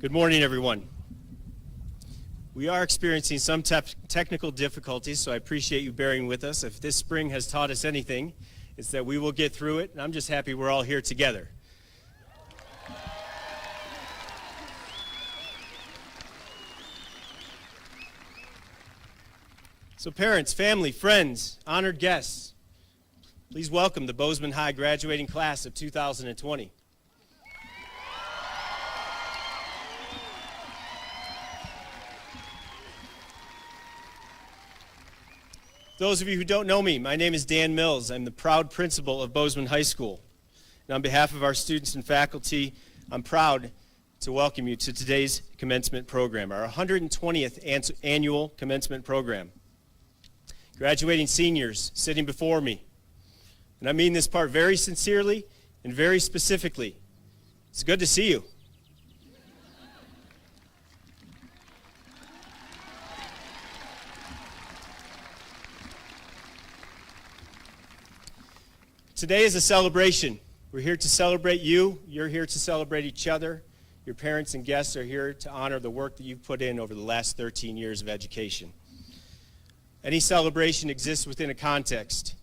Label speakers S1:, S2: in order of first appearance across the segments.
S1: Good morning, everyone. We are experiencing some technical difficulties, so I appreciate you bearing with us. If this spring has taught us anything, it's that we will get through it, and I'm just happy we're all here together. So parents, family, friends, honored guests, please welcome the Bozeman High graduating class of 2020. Those of you who don't know me, my name is Dan Mills. I'm the proud principal of Bozeman High School. And on behalf of our students and faculty, I'm proud to welcome you to today's commencement program, our 120th annual commencement program. Graduating seniors sitting before me, and I mean this part very sincerely and very specifically. It's good to see you. Today is a celebration. We're here to celebrate you. You're here to celebrate each other. Your parents and guests are here to honor the work that you've put in over the last 13 years of education. Any celebration exists within a context.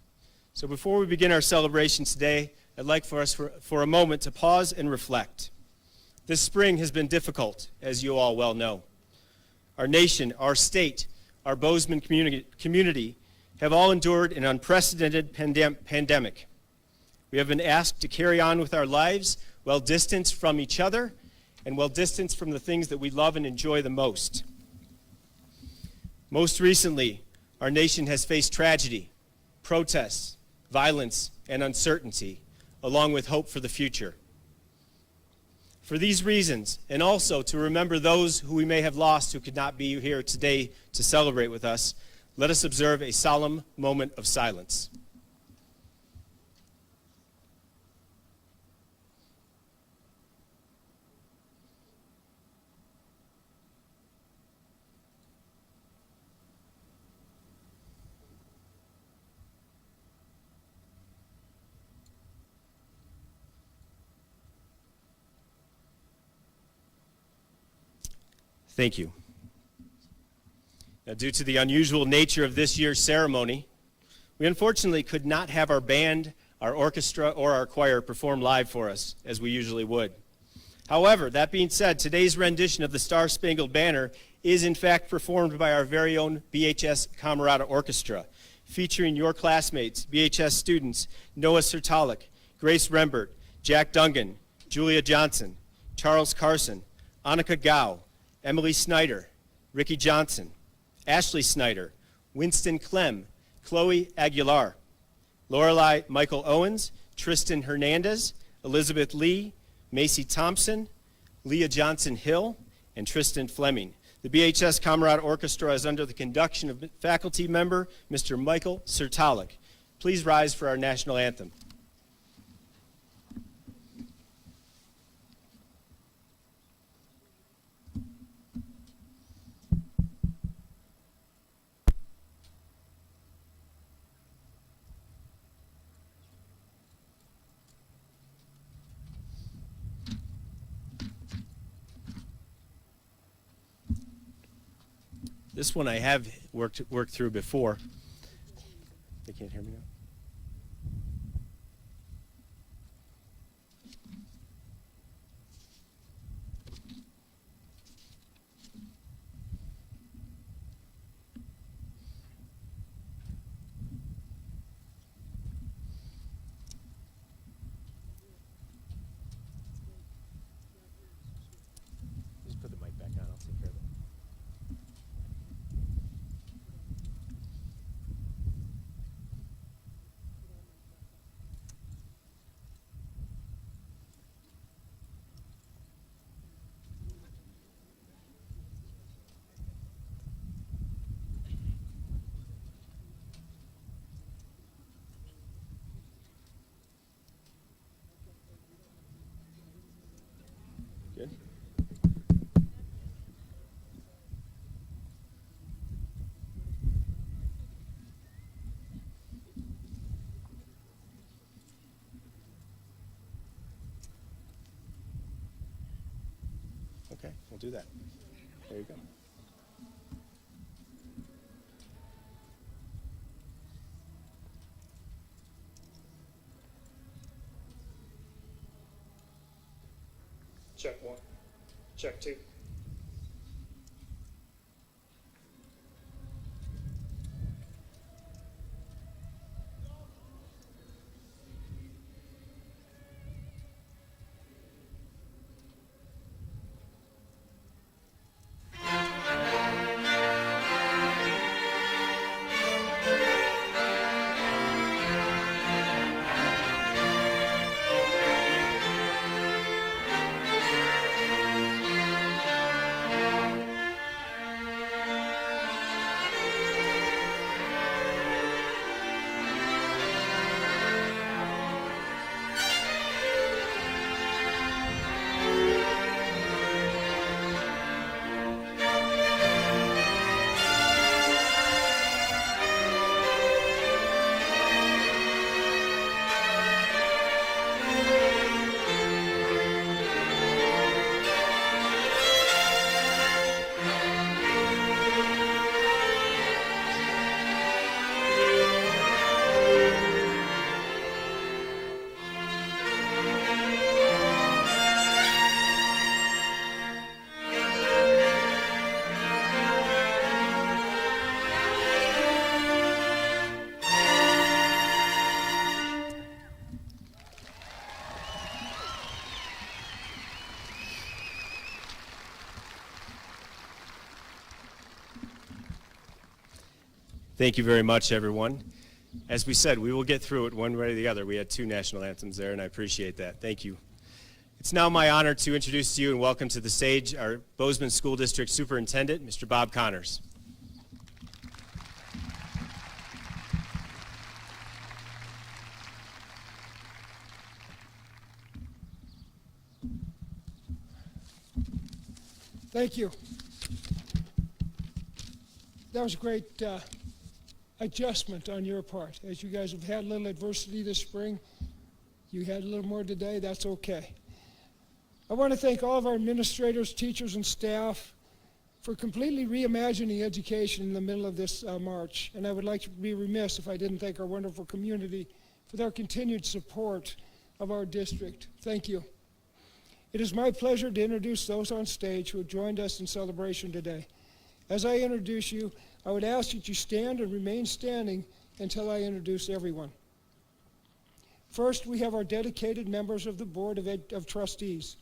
S1: So before we begin our celebration today, I'd like for us for a moment to pause and reflect. This spring has been difficult, as you all well know. Our nation, our state, our Bozeman community have all endured an unprecedented pandemic. We have been asked to carry on with our lives well distanced from each other and well distanced from the things that we love and enjoy the most. Most recently, our nation has faced tragedy, protests, violence, and uncertainty, along with hope for the future. For these reasons, and also to remember those who we may have lost who could not be here today to celebrate with us, let us observe a solemn moment of silence. Thank you. Now, due to the unusual nature of this year's ceremony, we unfortunately could not have our band, our orchestra, or our choir perform live for us, as we usually would. However, that being said, today's rendition of the Star-Spangled Banner is in fact performed by our very own BHS Camerata Orchestra, featuring your classmates, BHS students, Noah Sertalik, Grace Rembert, Jack Dungan, Julia Johnson, Charles Carson, Annika Gao, Emily Snyder, Ricky Johnson, Ashley Snyder, Winston Clem, Chloe Aguilar, Lorelei Michael Owens, Tristan Hernandez, Elizabeth Lee, Macy Thompson, Leah Johnson Hill, and Tristan Fleming. The BHS Camerata Orchestra is under the conduction of faculty member Mr. Michael Sertalik. Please rise for our national anthem. This one I have worked through before. They can't hear me now. Just put the mic back on. I'll take care of it. Okay, we'll do that. There you go.
S2: Check one. Check two.
S1: Thank you very much, everyone. As we said, we will get through it one way or the other. We had 2 national anthems there, and I appreciate that. Thank you. It's now my honor to introduce to you and welcome to the stage our Bozeman School District Superintendent, Mr. Bob Connors.
S3: Thank you. That was a great adjustment on your part. As you guys have had a little adversity this spring, you had a little more today, that's okay. I want to thank all of our administrators, teachers, and staff for completely reimagining education in the middle of this march. And I would like to be remiss if I didn't thank our wonderful community for their continued support of our district. Thank you. It is my pleasure to introduce those on stage who have joined us in celebration today. As I introduce you, I would ask that you stand and remain standing until I introduce everyone. First, we have our dedicated members of the Board of Trustees.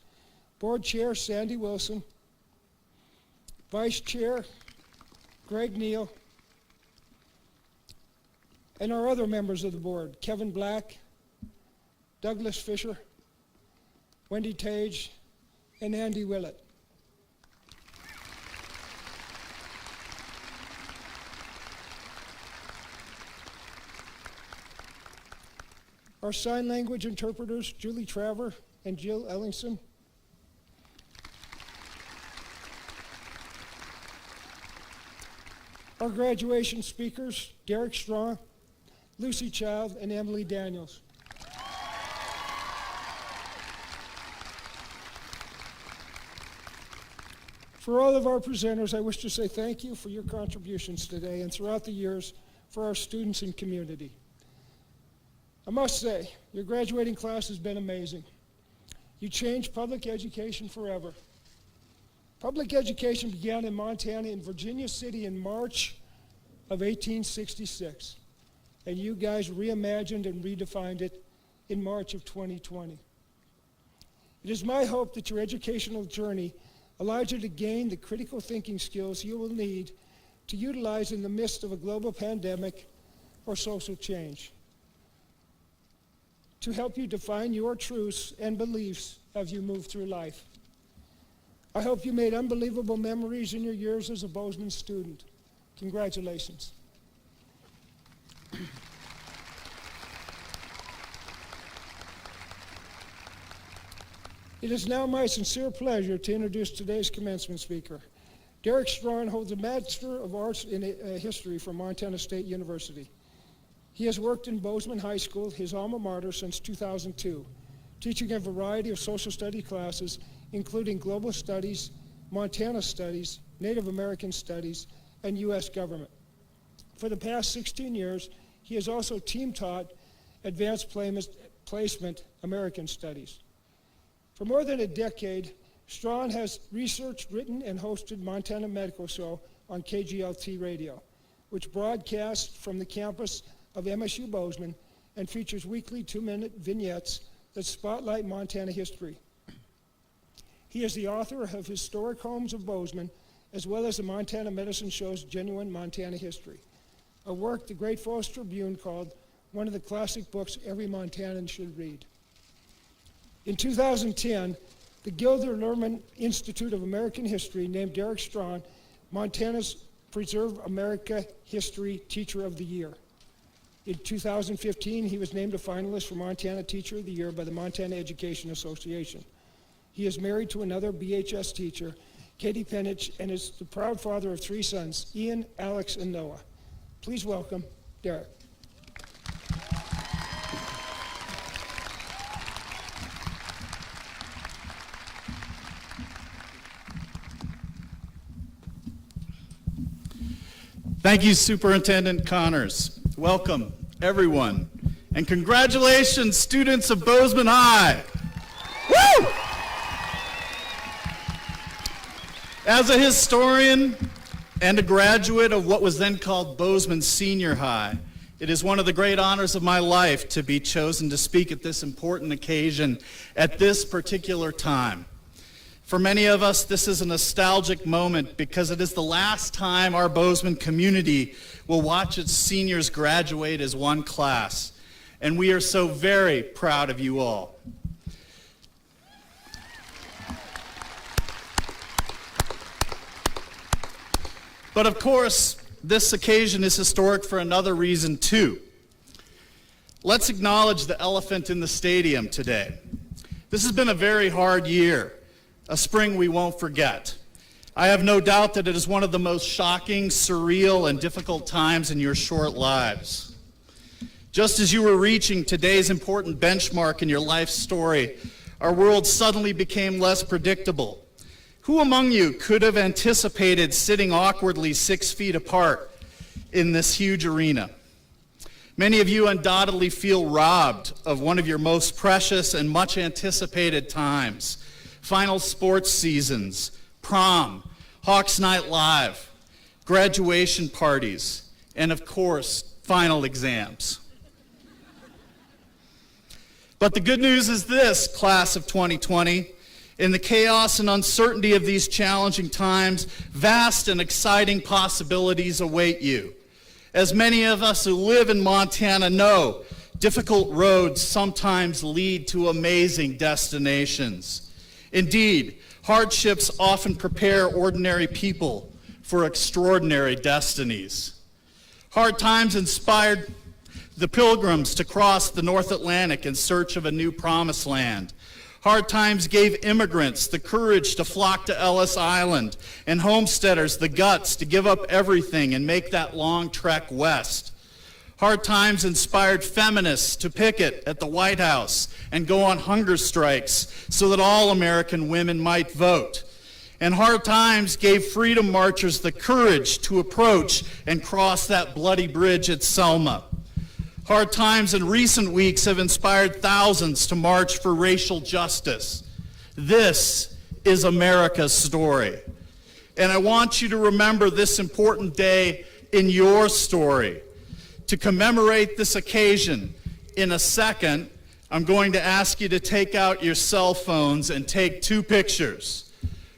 S3: Board Chair Sandy Wilson, Vice Chair Greg Neal, and our other members of the board, Kevin Black, Douglas Fisher, Wendy Tage, and Andy Willett. Our sign language interpreters, Julie Traver and Jill Ellingson. Our graduation speakers, Derek Strong, Lucy Child, and Emily Daniels. For all of our presenters, I wish to say thank you for your contributions today and throughout the years for our students and community. I must say, your graduating class has been amazing. You changed public education forever. Public education began in Montana in Virginia City in March of 1866, and you guys reimagined and redefined it in March of 2020. It is my hope that your educational journey allows you to gain the critical thinking skills you will need to utilize in the midst of a global pandemic or social change, to help you define your truths and beliefs as you move through life. I hope you made unbelievable memories in your years as a Bozeman student. Congratulations. It is now my sincere pleasure to introduce today's commencement speaker. Derek Strong holds a Master of Arts in History from Montana State University. He has worked in Bozeman High School, his alma mater, since 2002, teaching a variety of social studies classes, including global studies Montana Studies, Native American Studies, and U.S. Government. For the past 16 years, he has also team taught Advanced Placement American Studies. For more than a decade, Strawn has researched, written, and hosted Montana Medical Show on KGLT Radio, which broadcasts from the campus of MSU Bozeman and features weekly 2-minute vignettes that spotlight Montana history. He is the author of Historic Homes of Bozeman, as well as the Montana Medicine Show's Genuine Montana History, a work the Great Falls Tribune called one of the classic books every Montanan should read. In 2010, the Gilder Lehrman Institute of American History named Derek Strawn Montana's Preserve America History Teacher of the Year. In 2015, he was named a finalist for Montana Teacher of the Year by the Montana Education Association. He is married to another BHS teacher, Katie Penich, and is the proud father of 3 sons, Ian, Alex, and Noah. Please welcome Derek.
S4: Thank you, Superintendent Connors. Welcome, everyone. And congratulations, students of Bozeman High. Woo! As a historian and a graduate of what was then called Bozeman Senior High, it is one of the great honors of my life to be chosen to speak at this important occasion at this particular time. For many of us, this is a nostalgic moment because it is the last time our Bozeman community will watch its seniors graduate as one class. And we are so very proud of you all. But of course, this occasion is historic for another reason too. Let's acknowledge the elephant in the stadium today. This has been a very hard year. A spring we won't forget. I have no doubt that it is one of the most shocking, surreal, and difficult times in your short lives. Just as you were reaching today's important benchmark in your life story, our world suddenly became less predictable. Who among you could have anticipated sitting awkwardly 6 feet apart in this huge arena? Many of you undoubtedly feel robbed of one of your most precious and much anticipated times. Final sports seasons, prom, Hawks Night Live, graduation parties, and of course, final exams. But the good news is this, class of 2020, in the chaos and uncertainty of these challenging times, vast and exciting possibilities await you. As many of us who live in Montana know, difficult roads sometimes lead to amazing destinations. Indeed, hardships often prepare ordinary people for extraordinary destinies. Hard times inspired the Pilgrims to cross the North Atlantic in search of a new promised land. Hard times gave immigrants the courage to flock to Ellis Island and homesteaders the guts to give up everything and make that long trek west. Hard times inspired feminists to picket at the White House and go on hunger strikes so that all American women might vote. And hard times gave freedom marchers the courage to approach and cross that bloody bridge at Selma. Hard times in recent weeks have inspired thousands to march for racial justice. This is America's story. And I want you to remember this important day in your story. To commemorate this occasion, in a second, I'm going to ask you to take out your cell phones and take 2 pictures.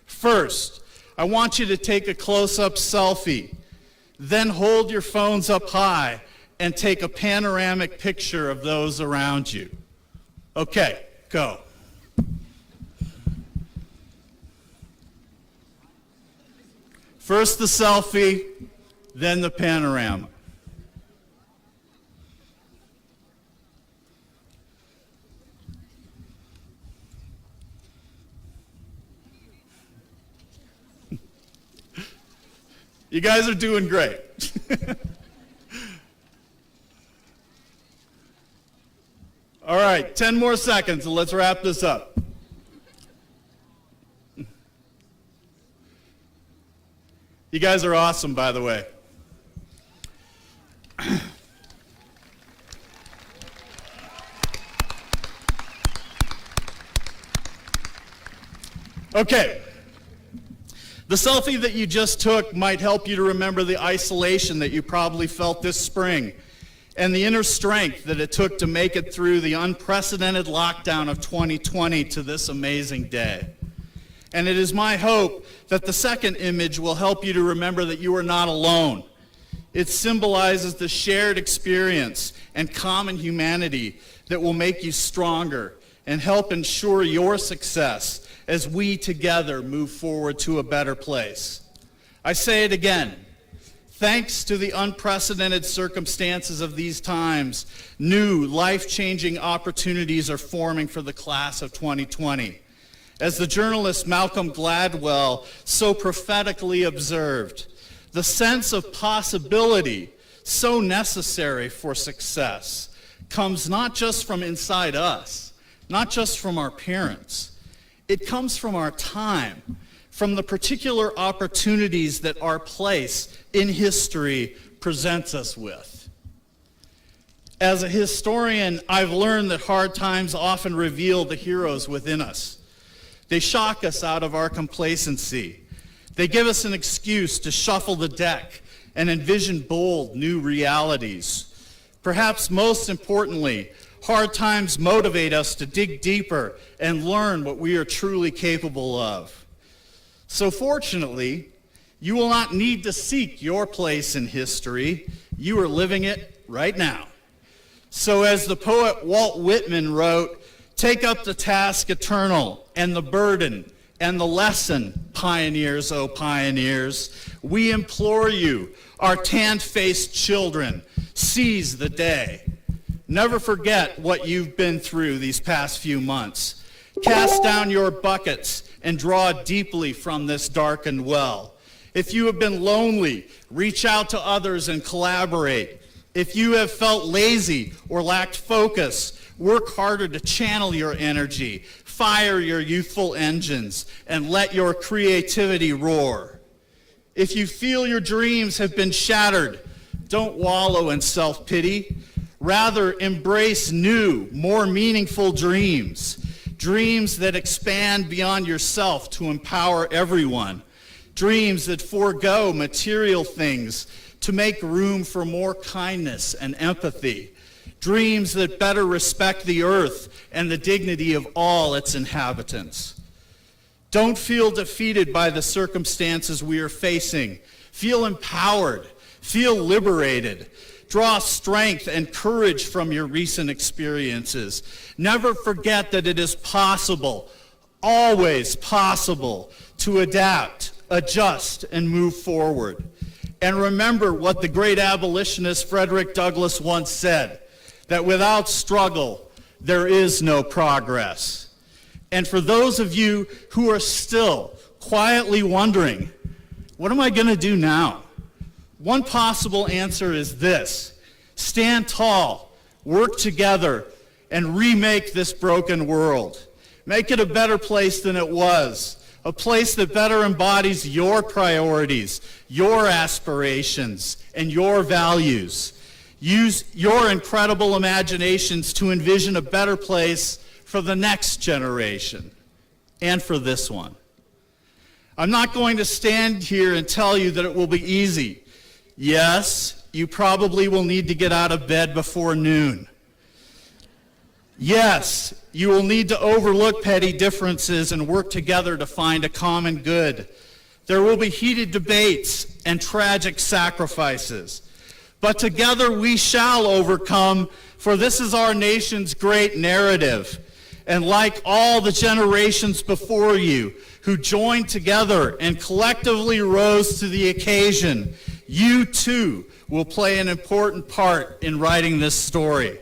S4: First, I want you to take a close-up selfie. Then hold your phones up high and take a panoramic picture of those around you. Okay, go. First the selfie, then the panorama. You guys are doing great. All right, 10 more seconds and let's wrap this up. You guys are awesome, by the way. Okay. The selfie that you just took might help you to remember the isolation that you probably felt this spring and the inner strength that it took to make it through the unprecedented lockdown of 2020 to this amazing day. And it is my hope that the second image will help you to remember that you are not alone. It symbolizes the shared experience and common humanity that will make you stronger and help ensure your success as we together move forward to a better place. I say it again. Thanks to the unprecedented circumstances of these times, new life-changing opportunities are forming for the class of 2020. As the journalist Malcolm Gladwell so prophetically observed, the sense of possibility so necessary for success comes not just from inside us, not just from our parents. It comes from our time, from the particular opportunities that our place in history presents us with. As a historian, I've learned that hard times often reveal the heroes within us. They shock us out of our complacency. They give us an excuse to shuffle the deck and envision bold new realities. Perhaps most importantly, hard times motivate us to dig deeper and learn what we are truly capable of. So fortunately, you will not need to seek your place in history. You are living it right now. So as the poet Walt Whitman wrote, "Take up the task eternal and the burden and the lesson, pioneers, oh pioneers. We implore you, our tan-faced children, seize the day. Never forget what you've been through these past few months. Cast down your buckets and draw deeply from this darkened well. If you have been lonely, reach out to others and collaborate. If you have felt lazy or lacked focus, work harder to channel your energy, fire your youthful engines, and let your creativity roar. If you feel your dreams have been shattered, don't wallow in self-pity. Rather, embrace new, more meaningful dreams. Dreams that expand beyond yourself to empower everyone. Dreams that forego material things to make room for more kindness and empathy. Dreams that better respect the earth and the dignity of all its inhabitants. Don't feel defeated by the circumstances we are facing. Feel empowered. Feel liberated. Draw strength and courage from your recent experiences. Never forget that it is possible, always possible, to adapt, adjust, and move forward. And remember what the great abolitionist Frederick Douglass once said, that without struggle, there is no progress. And for those of you who are still quietly wondering, what am I going to do now? One possible answer is this: stand tall, work together, and remake this broken world. Make it a better place than it was, a place that better embodies your priorities, your aspirations, and your values. Use your incredible imaginations to envision a better place for the next generation and for this one. I'm not going to stand here and tell you that it will be easy. Yes, you probably will need to get out of bed before noon. Yes, you will need to overlook petty differences and work together to find a common good. There will be heated debates and tragic sacrifices. But together we shall overcome, for this is our nation's great narrative. And like all the generations before you who joined together and collectively rose to the occasion, you too will play an important part in writing this story.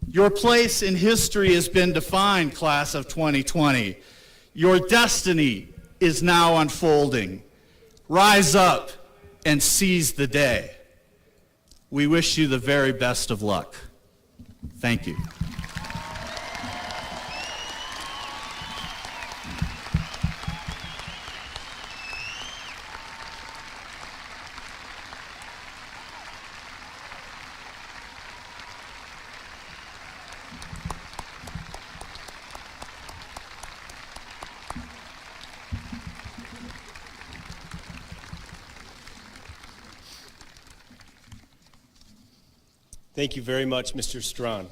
S4: Your place in history has been defined, class of 2020. Your destiny is now unfolding. Rise up and seize the day. We wish you the very best of luck. Thank you.
S1: Thank you very much, Mr. Strawn.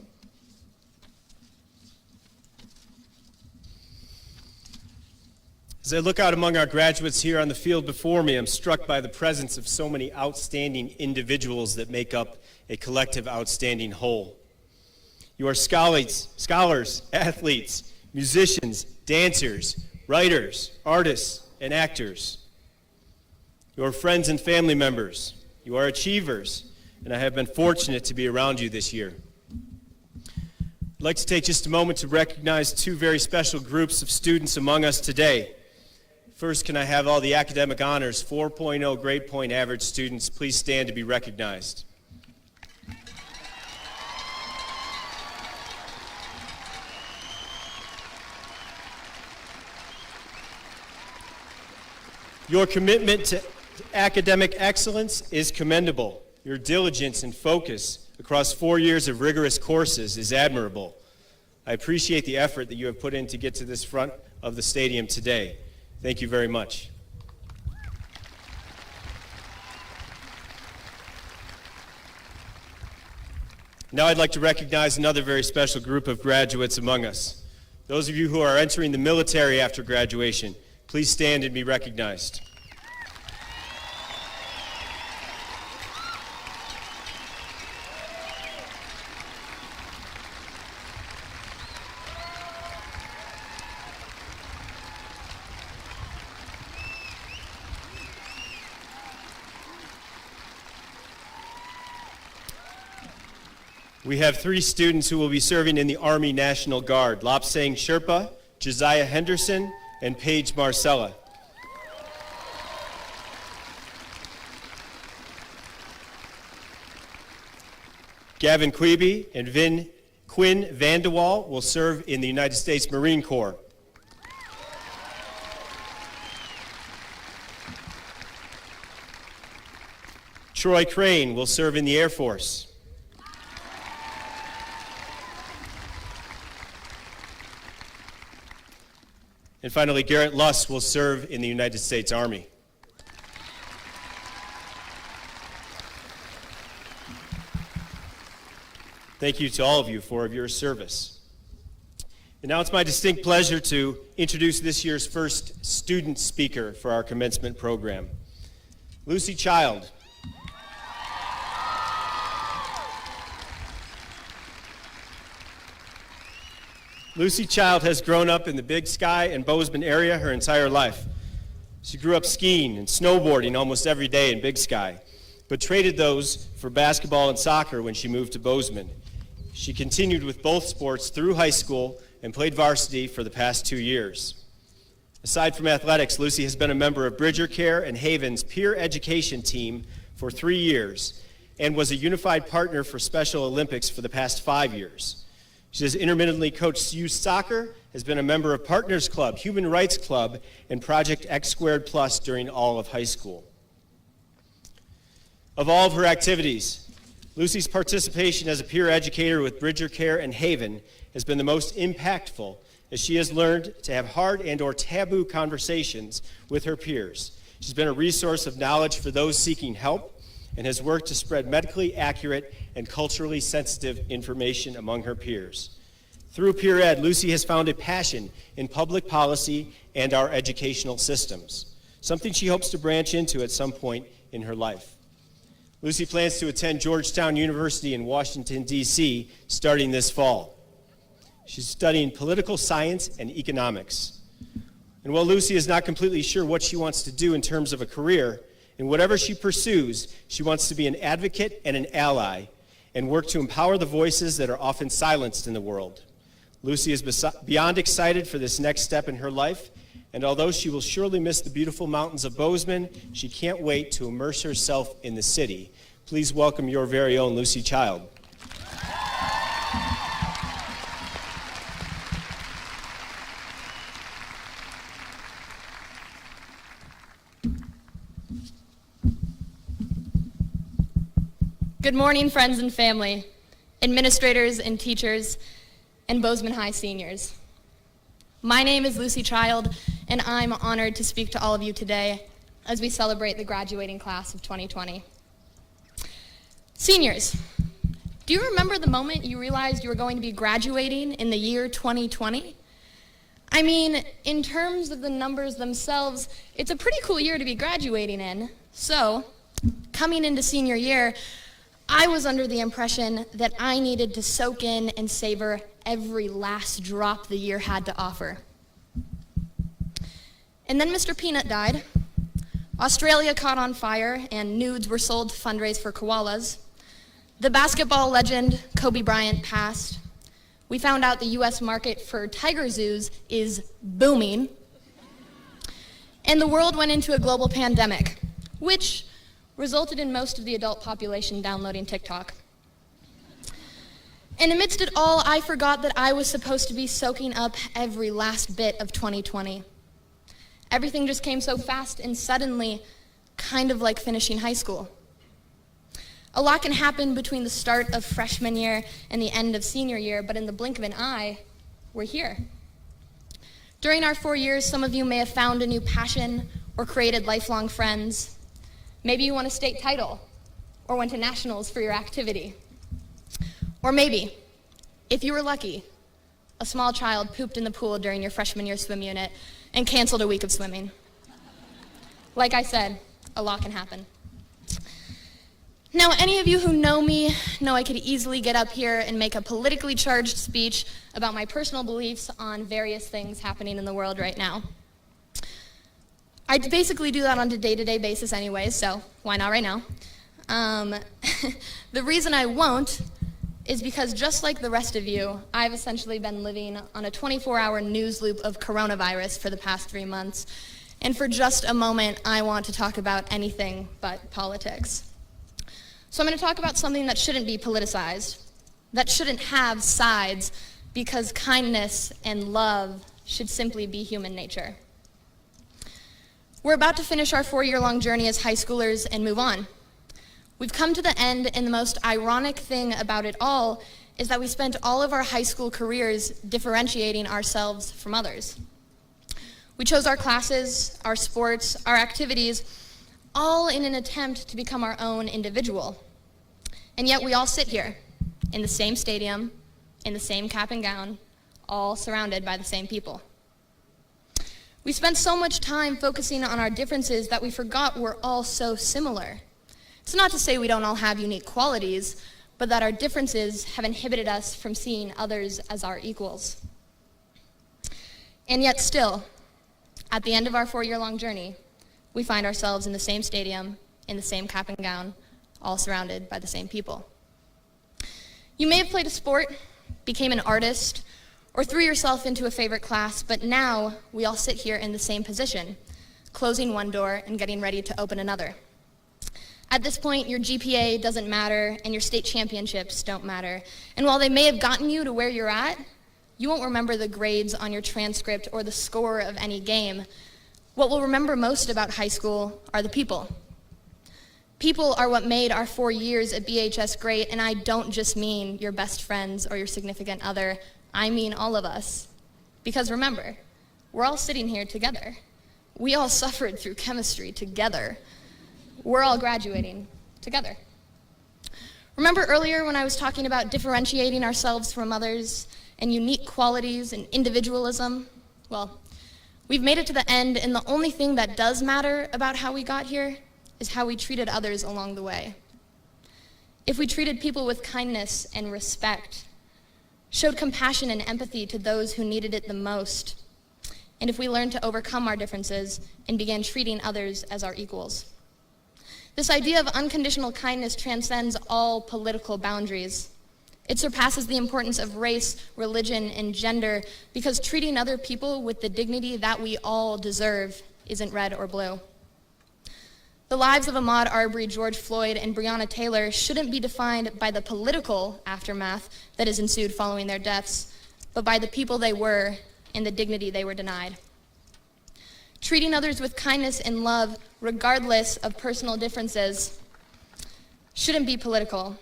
S1: As I look out among our graduates here on the field before me, I'm struck by the presence of so many outstanding individuals that make up a collective outstanding whole. You are scholars, athletes, musicians, dancers, writers, artists, and actors. You are friends and family members. You are achievers, and I have been fortunate to be around you this year. I'd like to take just a moment to recognize two very special groups of students among us today. First, can I have all the academic honors 4.0 grade point average students please stand to be recognized. Your commitment to academic excellence is commendable. Your diligence and focus across 4 years of rigorous courses is admirable. I appreciate the effort that you have put in to get to this front of the stadium today. Thank you very much. Now I'd like to recognize another very special group of graduates among us. Those of you who are entering the military after graduation, please stand and be recognized. We have 3 students who will be serving in the Army National Guard: Lopsang Sherpa, Josiah Henderson, and Paige Marcella. Gavin Quebe and Quinn Vandewall will serve in the United States Marine Corps. Troy Crane will serve in the Air Force. And finally, Garrett Luss will serve in the United States Army. Thank you to all of you for your service. And now it's my distinct pleasure to introduce this year's first student speaker for our commencement program, Lucy Child. Lucy Child has grown up in the Big Sky and Bozeman area her entire life. She grew up skiing and snowboarding almost every day in Big Sky, but traded those for basketball and soccer when she moved to Bozeman. She continued with both sports through high school and played varsity for the past 2 years. Aside from athletics, Lucy has been a member of Bridger Care and Haven's peer education team for 3 years and was a unified partner for Special Olympics for the past 5 years. She has intermittently coached youth soccer, has been a member of Partners Club, Human Rights Club, and Project X² during all of high school. Of all of her activities, Lucy's participation as a peer educator with Bridger Care and Haven has been the most impactful, as she has learned to have hard and/or taboo conversations with her peers. She's been a resource of knowledge for those seeking help and has worked to spread medically accurate and culturally sensitive information among her peers. Through Peer Ed, Lucy has found a passion in public policy and our educational systems, something she hopes to branch into at some point in her life. Lucy plans to attend Georgetown University in Washington, D.C., starting this fall. She's studying political science and economics. And while Lucy is not completely sure what she wants to do in terms of a career, in whatever she pursues, she wants to be an advocate and an ally and work to empower the voices that are often silenced in the world. Lucy is beyond excited for this next step in her life, and although she will surely miss the beautiful mountains of Bozeman, she can't wait to immerse herself in the city. Please welcome your very own Lucy Child.
S5: Good morning, friends and family, administrators and teachers, and Bozeman High seniors. My name is Lucy Child, and I'm honored to speak to all of you today as we celebrate the graduating class of 2020. Seniors, Do you remember the moment you realized you were going to be graduating in the year 2020? I mean, in terms of the numbers themselves, it's a pretty cool year to be graduating in. So, coming into senior year, I was under the impression that I needed to soak in and savor every last drop the year had to offer. And then Mr. Peanut died. Australia caught on fire, and nudes were sold to fundraise for koalas. The basketball legend Kobe Bryant passed. We found out the US market for tiger zoos is booming. And the world went into a global pandemic, which resulted in most of the adult population downloading TikTok. And amidst it all, I forgot that I was supposed to be soaking up every last bit of 2020. Everything just came so fast and suddenly, kind of like finishing high school. A lot can happen between the start of freshman year and the end of senior year, but in the blink of an eye, we're here. During our 4 years, some of you may have found a new passion or created lifelong friends. Maybe you won a state title or went to nationals for your activity. Or maybe, if you were lucky, a small child pooped in the pool during your freshman year swim unit and canceled a week of swimming. Like I said, a lot can happen. Now, any of you who know me know I could easily get up here and make a politically charged speech about my personal beliefs on various things happening in the world right now. I basically do that on a day-to-day basis anyways, so why not right now? The reason I won't is because just like the rest of you, I've essentially been living on a 24-hour news loop of coronavirus for the past 3 months. And for just a moment, I want to talk about anything but politics. So I'm going to talk about something that shouldn't be politicized, that shouldn't have sides, because kindness and love should simply be human nature. We're about to finish our 4-year-long journey as high schoolers and move on. We've come to the end, and the most ironic thing about it all is that we spent all of our high school careers differentiating ourselves from others. We chose our classes, our sports, our activities, all in an attempt to become our own individual. And yet we all sit here in the same stadium, in the same cap and gown, all surrounded by the same people. We spent so much time focusing on our differences that we forgot we're all so similar. It's not to say we don't all have unique qualities, but that our differences have inhibited us from seeing others as our equals. And yet still, at the end of our 4-year-long journey, we find ourselves in the same stadium, in the same cap and gown, all surrounded by the same people. You may have played a sport, became an artist, or threw yourself into a favorite class, but now we all sit here in the same position, closing one door and getting ready to open another. At this point, your GPA doesn't matter, and your state championships don't matter. And while they may have gotten you to where you're at, you won't remember the grades on your transcript or the score of any game. What we'll remember most about high school are the people. People are what made our 4 years at BHS great, and I don't just mean your best friends or your significant other. I mean all of us. Because remember, we're all sitting here together. We all suffered through chemistry together. We're all graduating together. Remember earlier when I was talking about differentiating ourselves from others and unique qualities and individualism? Well, we've made it to the end, and the only thing that does matter about how we got here is how we treated others along the way. If we treated people with kindness and respect, showed compassion and empathy to those who needed it the most, and if we learned to overcome our differences and began treating others as our equals. This idea of unconditional kindness transcends all political boundaries. It surpasses the importance of race, religion, and gender, because treating other people with the dignity that we all deserve isn't red or blue. The lives of Ahmaud Arbery, George Floyd, and Breonna Taylor shouldn't be defined by the political aftermath that has ensued following their deaths, but by the people they were and the dignity they were denied. Treating others with kindness and love, regardless of personal differences, shouldn't be political.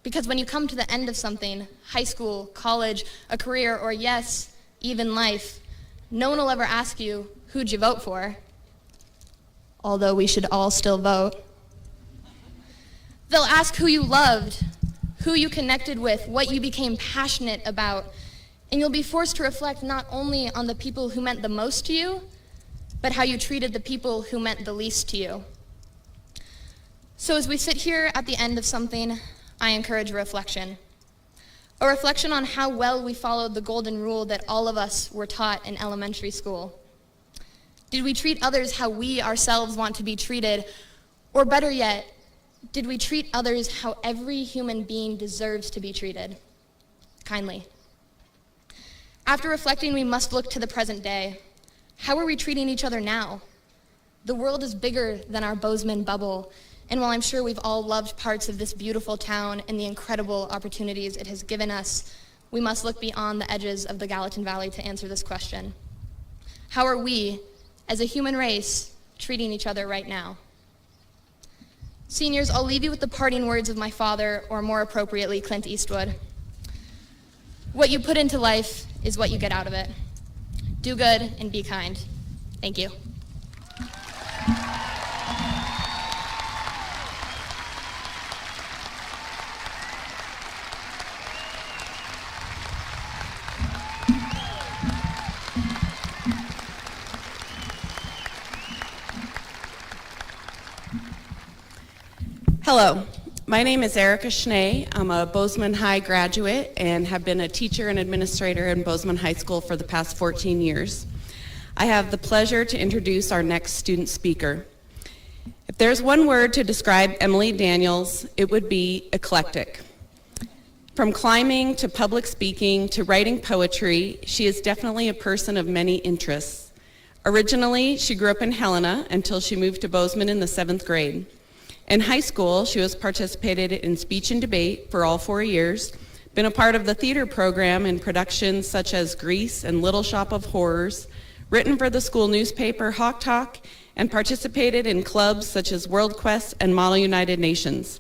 S5: Because when you come to the end of something, high school, college, a career, or yes, even life, no one will ever ask you, who'd you vote for? Although we should all still vote. They'll ask who you loved, who you connected with, what you became passionate about, and you'll be forced to reflect not only on the people who meant the most to you, but how you treated the people who meant the least to you. So as we sit here at the end of something, I encourage a reflection on how well we followed the golden rule that all of us were taught in elementary school. Did we treat others how we ourselves want to be treated? Or better yet, did we treat others how every human being deserves to be treated? Kindly. After reflecting, we must look to the present day. How are we treating each other now? The world is bigger than our Bozeman bubble, and while I'm sure we've all loved parts of this beautiful town and the incredible opportunities it has given us, we must look beyond the edges of the Gallatin Valley to answer this question. How are we, as a human race, treating each other right now? Seniors, I'll leave you with the parting words of my father, or more appropriately, Clint Eastwood. What you put into life is what you get out of it. Do good and be kind. Thank you.
S6: Hello, my name is Erica Schnee. I'm a Bozeman High graduate and have been a teacher and administrator in Bozeman High School for the past 14 years. I have the pleasure to introduce our next student speaker. If there's one word to describe Emily Daniels, it would be eclectic. From climbing to public speaking to writing poetry, she is definitely a person of many interests. Originally, she grew up in Helena until she moved to Bozeman in the 7th grade. In high school, she was participated in speech and debate for all 4 years, been a part of the theater program in productions such as Grease and Little Shop of Horrors, written for the school newspaper Hawk Talk, and participated in clubs such as World Quest and Model United Nations.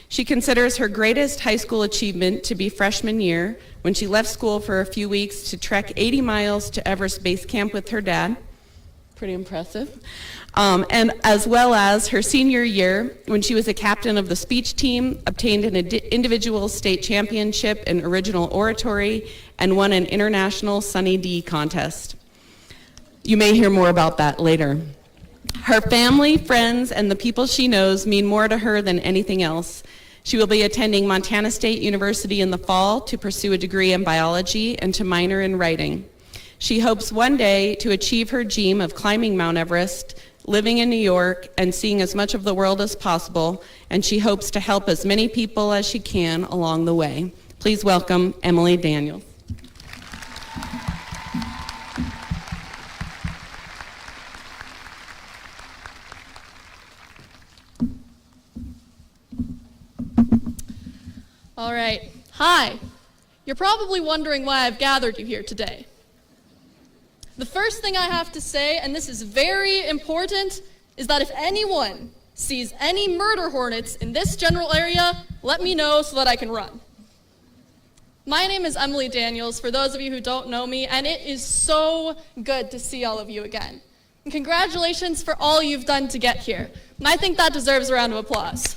S6: She considers her greatest high school achievement to be freshman year, when she left school for a few weeks to trek 80 miles to Everest Base Camp with her dad. Pretty impressive. And as well as her senior year, when she was a captain of the speech team, obtained an individual state championship in original oratory, and won an international Sunny D contest. You may hear more about that later. Her family, friends, and the people she knows mean more to her than anything else. She will be attending Montana State University in the fall to pursue a degree in biology and to minor in writing. She hopes one day to achieve her dream of climbing Mount Everest, living in New York, and seeing as much of the world as possible, and she hopes to help as many people as she can along the way. Please welcome Emily Daniels.
S7: All right. Hi. You're probably wondering why I've gathered you here today. The first thing I have to say, and this is very important, is that if anyone sees any murder hornets in this general area, let me know so that I can run. My name is Emily Daniels, for those of you who don't know me, and it is so good to see all of you again. And congratulations for all you've done to get here. And I think that deserves a round of applause.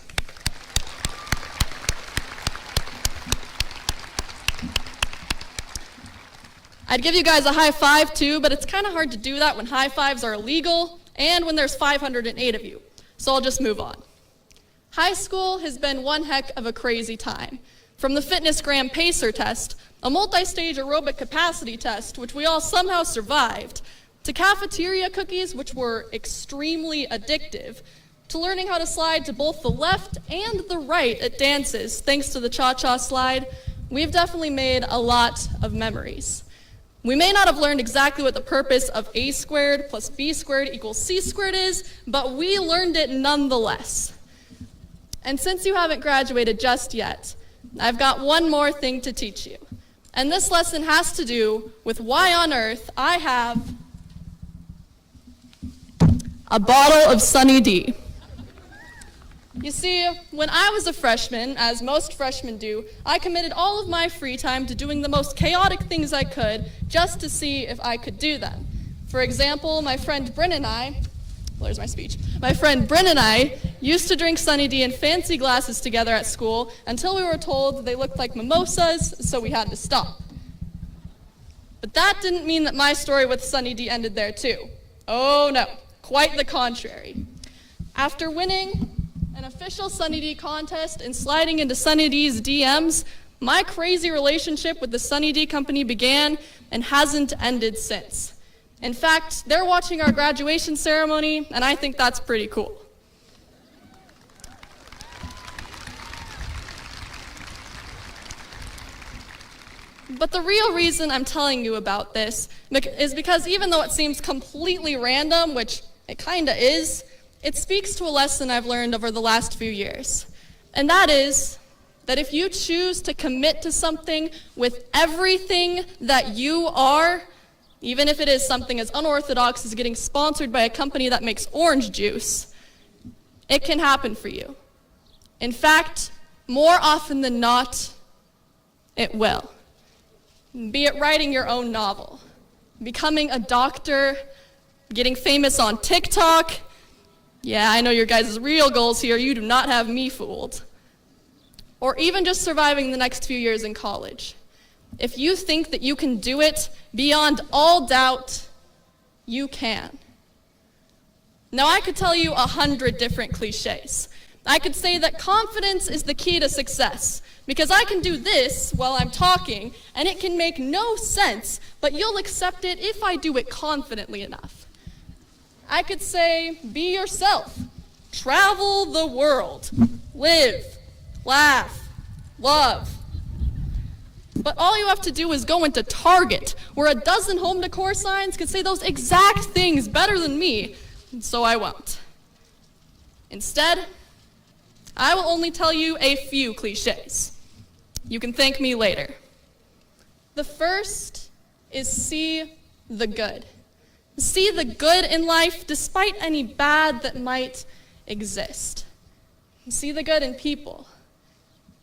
S7: I'd give you guys a high five too, but it's kind of hard to do that when high fives are illegal and when there's 508 of you. So I'll just move on. High school has been one heck of a crazy time. From the Fitness Gram Pacer test, a multi-stage aerobic capacity test, which we all somehow survived, to cafeteria cookies, which were extremely addictive, to learning how to slide to both the left and the right at dances, thanks to the cha-cha slide, we've definitely made a lot of memories. We may not have learned exactly what the purpose of a squared plus b squared equals c squared is, but we learned it nonetheless. And since you haven't graduated just yet, I've got one more thing to teach you. And this lesson has to do with why on earth I have a bottle of Sunny D. You see, when I was a freshman, as most freshmen do, I committed all of my free time to doing the most chaotic things I could just to see if I could do them. For example, my friend Bryn and I used to drink Sunny D in fancy glasses together at school until we were told they looked like mimosas, so we had to stop. But that didn't mean that my story with Sunny D ended there too. Oh no, quite the contrary. After winning an official Sunny D contest and sliding into Sunny D's DMs, my crazy relationship with the Sunny D company began and hasn't ended since. In fact, they're watching our graduation ceremony, and I think that's pretty cool. But the real reason I'm telling you about this is because even though it seems completely random, which it kinda is, it speaks to a lesson I've learned over the last few years. And that is that if you choose to commit to something with everything that you are, even if it is something as unorthodox as getting sponsored by a company that makes orange juice, it can happen for you. In fact, more often than not, it will. Be it writing your own novel, becoming a doctor, getting famous on TikTok. Yeah, I know your guys' real goals here. You do not have me fooled. Or even just surviving the next few years in college. If you think that you can do it beyond all doubt, you can. Now, I could tell you 100 different cliches. I could say that confidence is the key to success, because I can do this while I'm talking, and it can make no sense, but you'll accept it if I do it confidently enough. I could say, be yourself, travel the world, live, laugh, love. But all you have to do is go into Target, where a dozen home decor signs could say those exact things better than me, and so I won't. Instead, I will only tell you a few cliches. You can thank me later. The first is see the good. See the good in life despite any bad that might exist. See the good in people,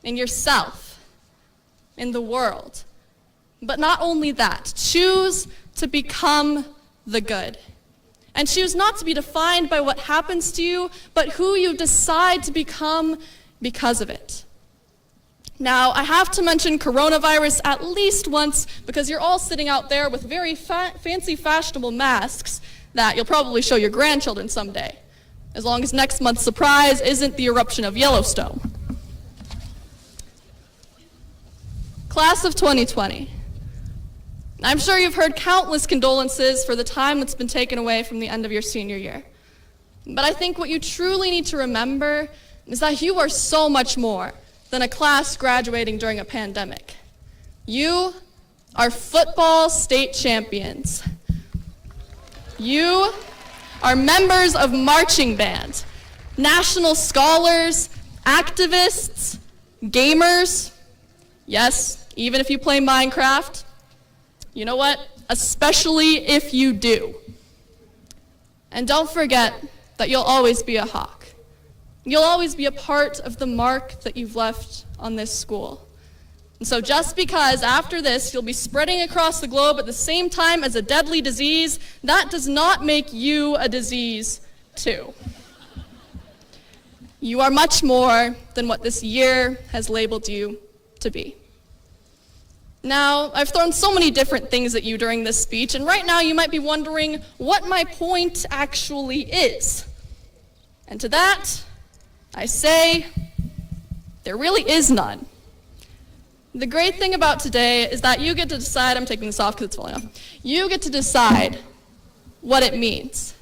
S7: in yourself, in the world. But not only that, choose to become the good. And choose not to be defined by what happens to you, but who you decide to become because of it. Now, I have to mention coronavirus at least once because you're all sitting out there with very fancy, fashionable masks that you'll probably show your grandchildren someday, as long as next month's surprise isn't the eruption of Yellowstone. Class of 2020. I'm sure you've heard countless condolences for the time that's been taken away from the end of your senior year. But I think what you truly need to remember is that you are so much more than a class graduating during a pandemic. You are football state champions. You are members of marching band, national scholars, activists, gamers. Yes, even if you play Minecraft. You know what? Especially if you do. And don't forget that you'll always be a Hawk. You'll always be a part of the mark that you've left on this school. And so just because after this you'll be spreading across the globe at the same time as a deadly disease, that does not make you a disease too. You are much more than what this year has labeled you to be. Now, I've thrown so many different things at you during this speech, and right now you might be wondering what my point actually is. And to that, I say, there really is none. The great thing about today is that you get to decide, I'm taking this off because it's falling off, you get to decide what it means.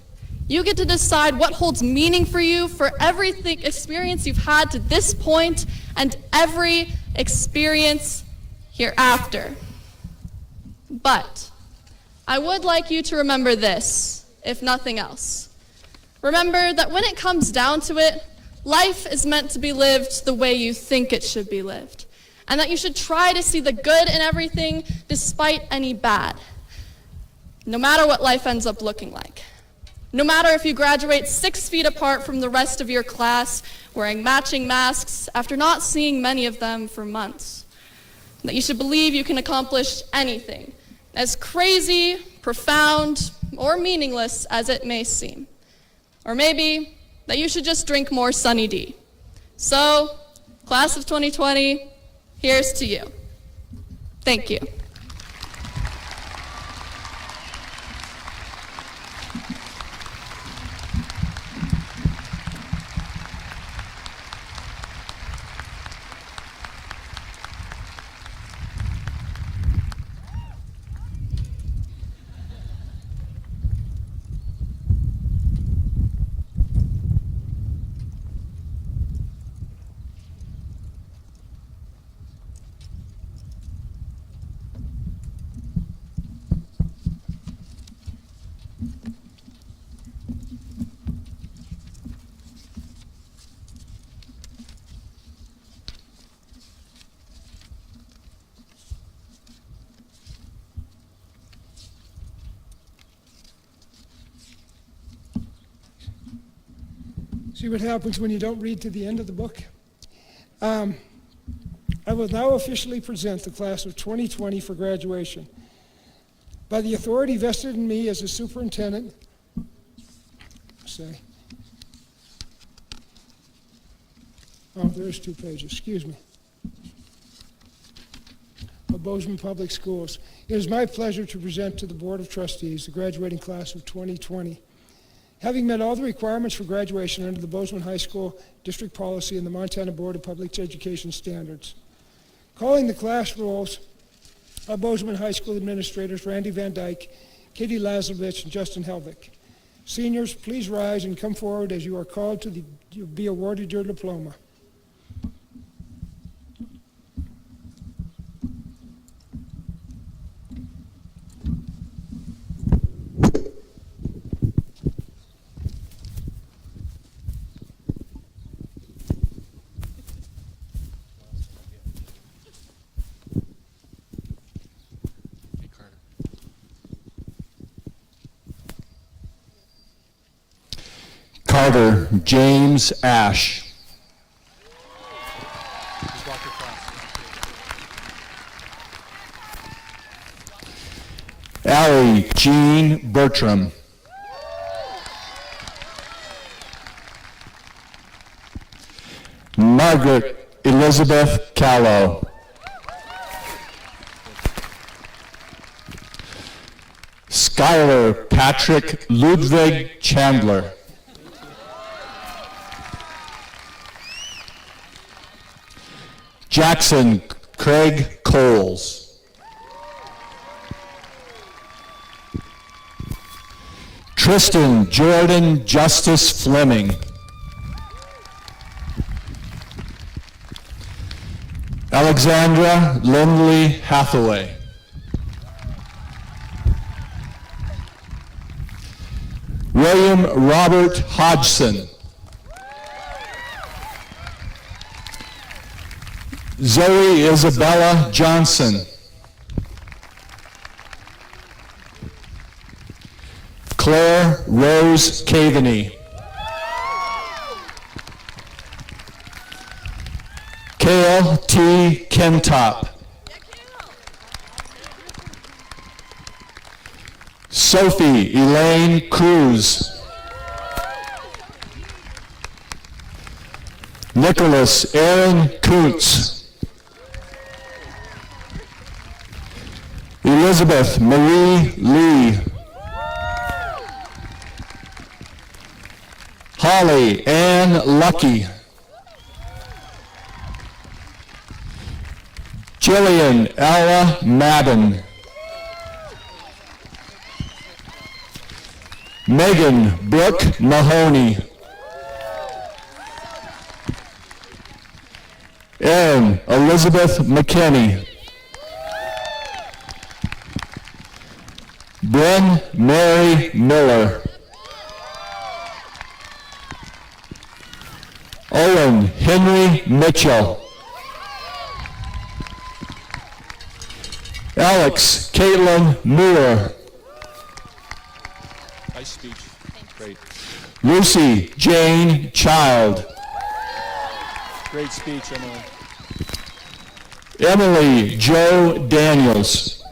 S7: You get to decide what holds meaning for you for every experience you've had to this point and every experience hereafter. But I would like you to remember this, if nothing else. Remember that when it comes down to it, life is meant to be lived the way you think it should be lived, and that you should try to see the good in everything despite any bad, no matter what life ends up looking like. No matter if you graduate 6 feet apart from the rest of your class, wearing matching masks after not seeing many of them for months. That you should believe you can accomplish anything, as crazy, profound, or meaningless as it may seem. Or maybe that you should just drink more Sunny D. So, class of 2020, here's to you. Thank you.
S3: See what happens when you don't read to the end of the book? I will now officially present the class of 2020 for graduation. By the authority vested in me as the superintendent, there's 2 pages, excuse me, of Bozeman Public Schools. It is my pleasure to present to the Board of Trustees the graduating class of 2020. Having met all the requirements for graduation under the Bozeman High School District Policy and the Montana Board of Public Education Standards. Calling the class rolls are Bozeman High School administrators Randy Van Dyke, Katie Lazlovich, and Justin Helvick. Seniors, please rise and come forward as you are called to be awarded your diploma.
S8: Carter James Ash. Allie Jean Bertram. Margaret Elizabeth Callow. Skylar Patrick Ludwig Chandler. Jackson Craig Coles. Tristan Jordan Justice Fleming. Alexandra Lindley Hathaway. William Robert Hodgson. Zoe Isabella Johnson. Claire Rose Caveney. Kale T. Kentop. Sophie Elaine Cruz. Nicholas Aaron Kuntz. Elizabeth Marie Lee. Holly Ann Lucky. Jillian Ella Madden. Megan Brooke Mahoney. Erin Elizabeth McKinney. Bryn Mary Miller. Owen Henry Mitchell. Alex Caitlin Moore.
S9: Nice speech. Great.
S8: Lucy Jane Child.
S9: Great speech, Emily.
S8: Emily Jo Daniels.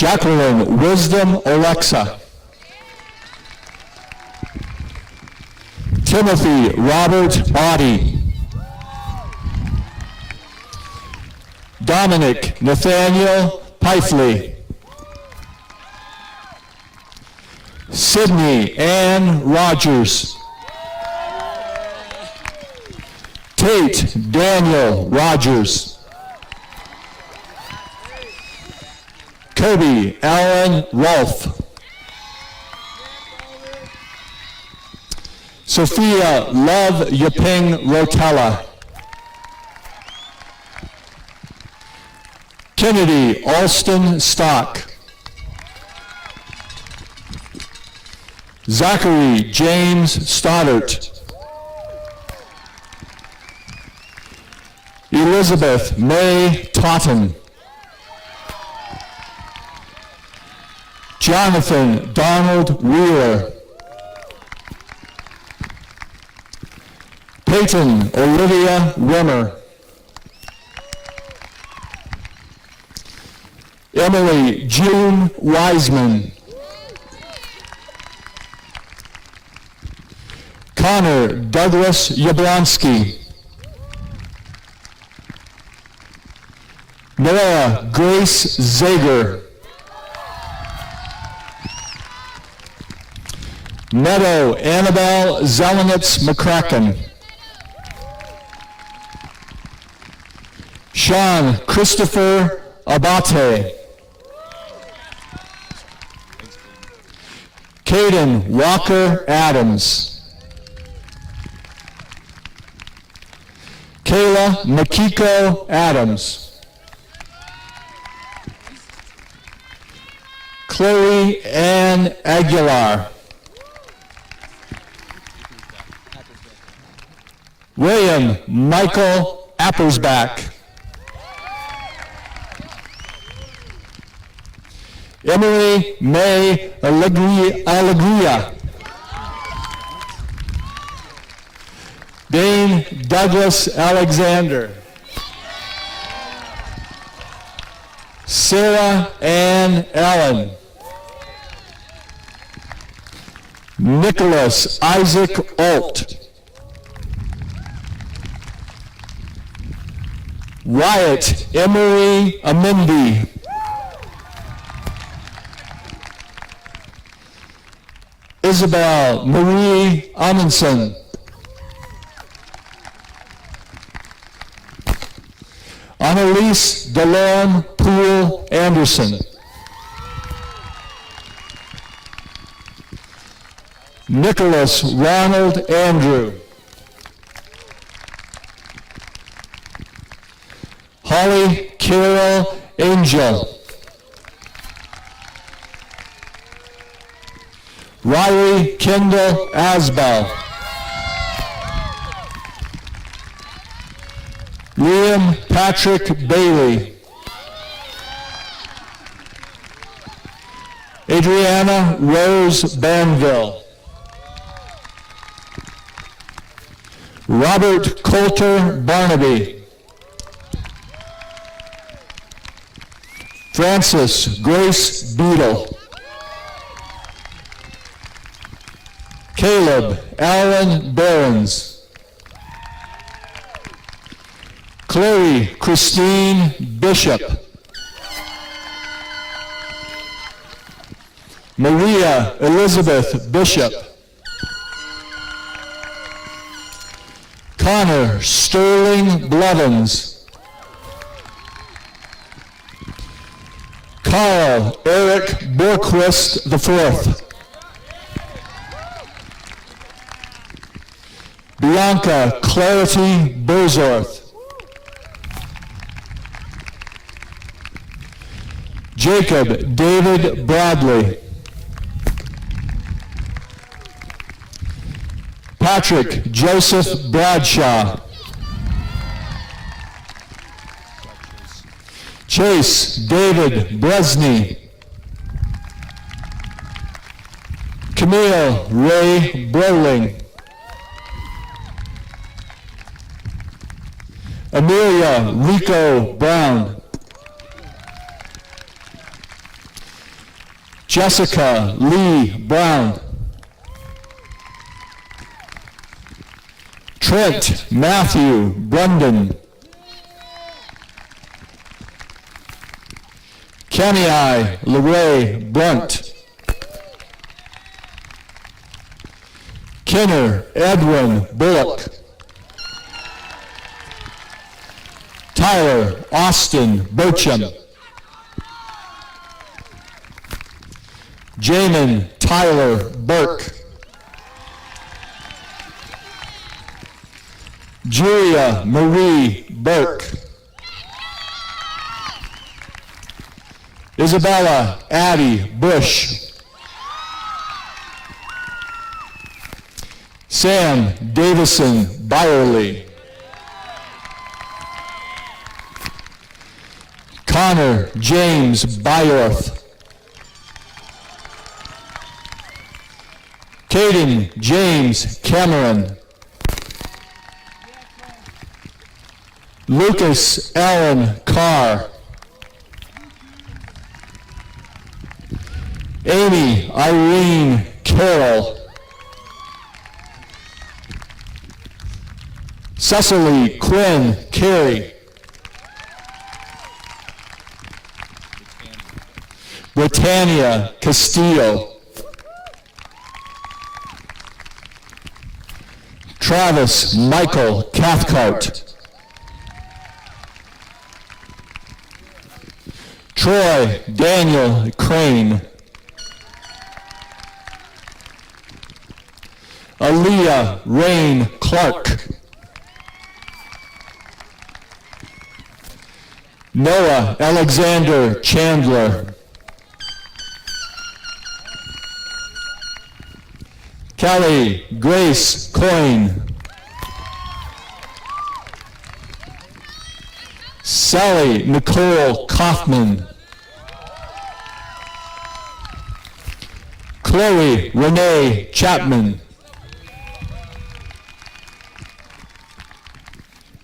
S8: Jacqueline Wisdom Alexa. Timothy Robert Audie. Dominic Nathaniel Pifley. Sydney Ann Rogers. Tate Daniel Rogers. Kobe Allen Rolfe. Sophia Love Yaping Rotella. Kennedy Alston Stock. Zachary James Stoddart. Elizabeth May Totten. Jonathan Donald Wheeler. Peyton Olivia Rimmer. Emily June Wiseman. Connor Douglas Yablonsky. Nora Grace Zager. Meadow Annabelle Zelenitz McCracken. Sean Christopher Abate. Caden Walker Adams. Kayla Makiko Adams. Chloe Ann Aguilar. William Michael Appersbach. Emily May Alegria. Dane Douglas Alexander. Sarah Ann Allen. Nicholas Isaac Alt. Wyatt Emery Amindi. Isabel Marie Amundsen. Annalise Delorme Poole Anderson. Nicholas Ronald Andrew. Holly Carol Angel. Riley Kendall Asbell. Liam Patrick Bailey. Adriana Rose Banville. Robert Coulter Barnaby. Frances Grace Beadle. Caleb Allen Behrens. Chloe Christine Bishop. Maria Elizabeth Bishop. Connor Sterling Blevins. Carl Eric Borquist IV. Bianca Clarity Bozorth. Jacob David Bradley. Patrick Joseph Bradshaw. Chase David Bresney. Camille Ray Broling. Amelia Rico Brown. Jessica Lee Brown. Trent Matthew Brendan. Kenny LeRae Brunt. Kenner Edwin Bullock. Tyler Austin Burcham. Jamin Tyler Burke. Julia Marie Burke. Isabella Addie Bush. Sam Davison Byerly. Connor James Byorth. Caden James Cameron. Lucas Allen Carr. Amy Irene Carroll. Cecily Quinn Carey. Britannia Castillo. Travis Michael Cathcart. Troy Daniel Crane. Aaliyah Rain Clark. Noah Alexander Chandler. Kelly Grace Coyne. Sally Nicole Kaufman. Chloe Renee Chapman.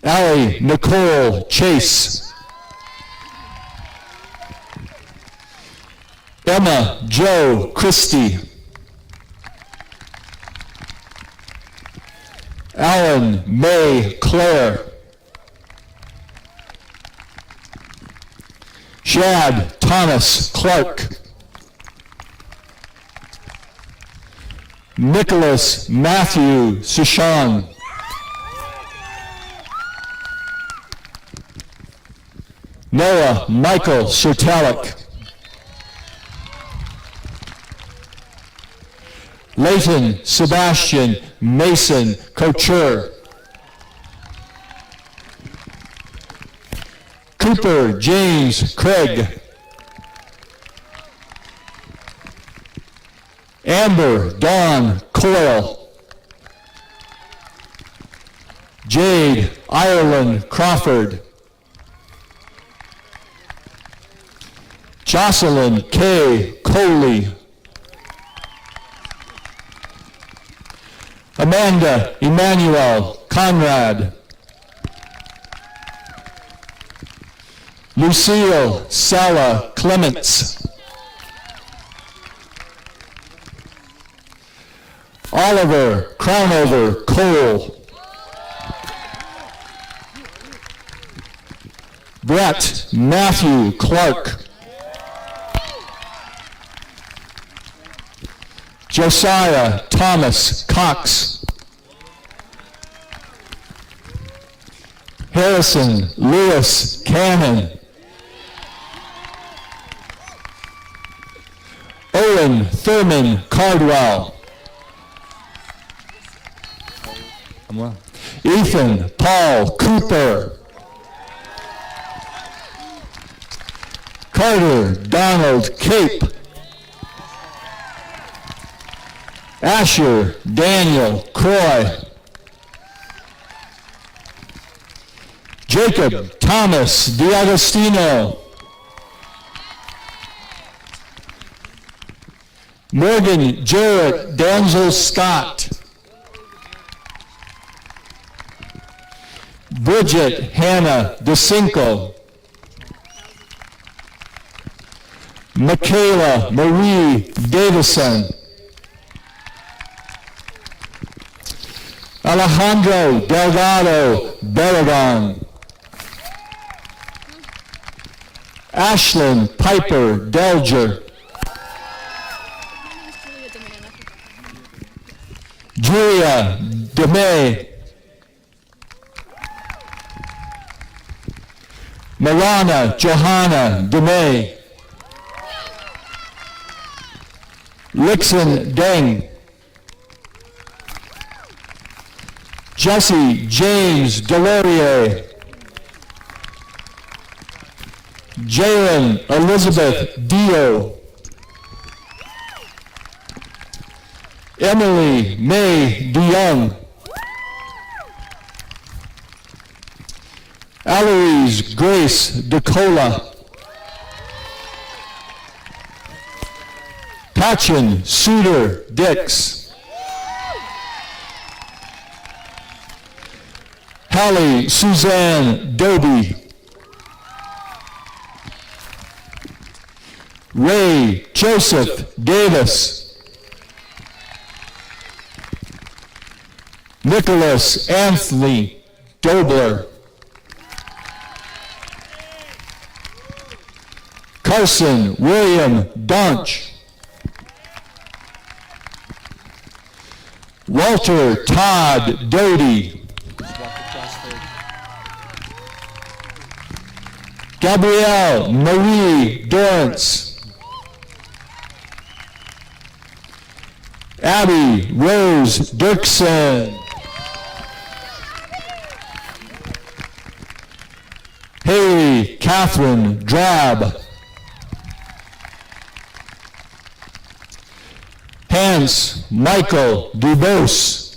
S8: Allie Nicole Chase. Emma Joe Christie. Alan May Claire. Shad Thomas Clark. Nicholas Matthew Sishan. Noah Michael Sertalik. Leighton Sebastian Mason Couture. Cooper James Craig. Amber Dawn Coyle. Jade Ireland Crawford. Jocelyn K. Coley. Amanda Emmanuel Conrad. Lucille Sala Clements. Oliver Crownover Cole. Brett Matthew Clark. Josiah Thomas Cox. Harrison Lewis Cannon. Owen Thurman Cardwell. Ethan Paul Cooper. Carter Donald Cape. Asher Daniel Croy. Jacob Thomas D'Agostino. Morgan Jarrett Danzel Scott. Bridget Hannah DeCinco. Michaela Marie Davison. Alejandro Delgado Barragan. Ashlyn Piper Delger. Julia DeMay. Marana Johanna DeMay. Lixon Deng. Jesse James Delorier. Jalen Elizabeth Dio. Emily May DeYoung. Eloise Grace DeCola. Patchen Suter Dix. Hallie Suzanne Doby. Ray Joseph Davis. Nicholas Anthony Dobler. Carson William Donch. Walter Todd Doty. Gabrielle Marie Dorrance. Abby Rose Dirksen. Haley Catherine Drab. Hans Michael Dubose.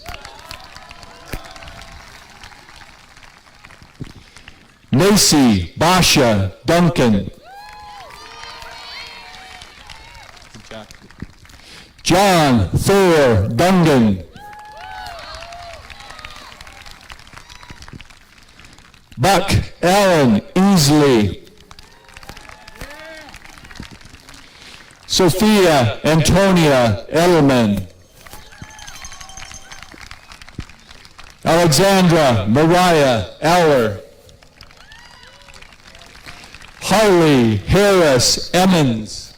S8: Macy Basha Duncan. John Thor Dungan. Buck Allen Easley. Sophia Antonia Edelman. Alexandra Mariah Eller. Harley Harris Emmons.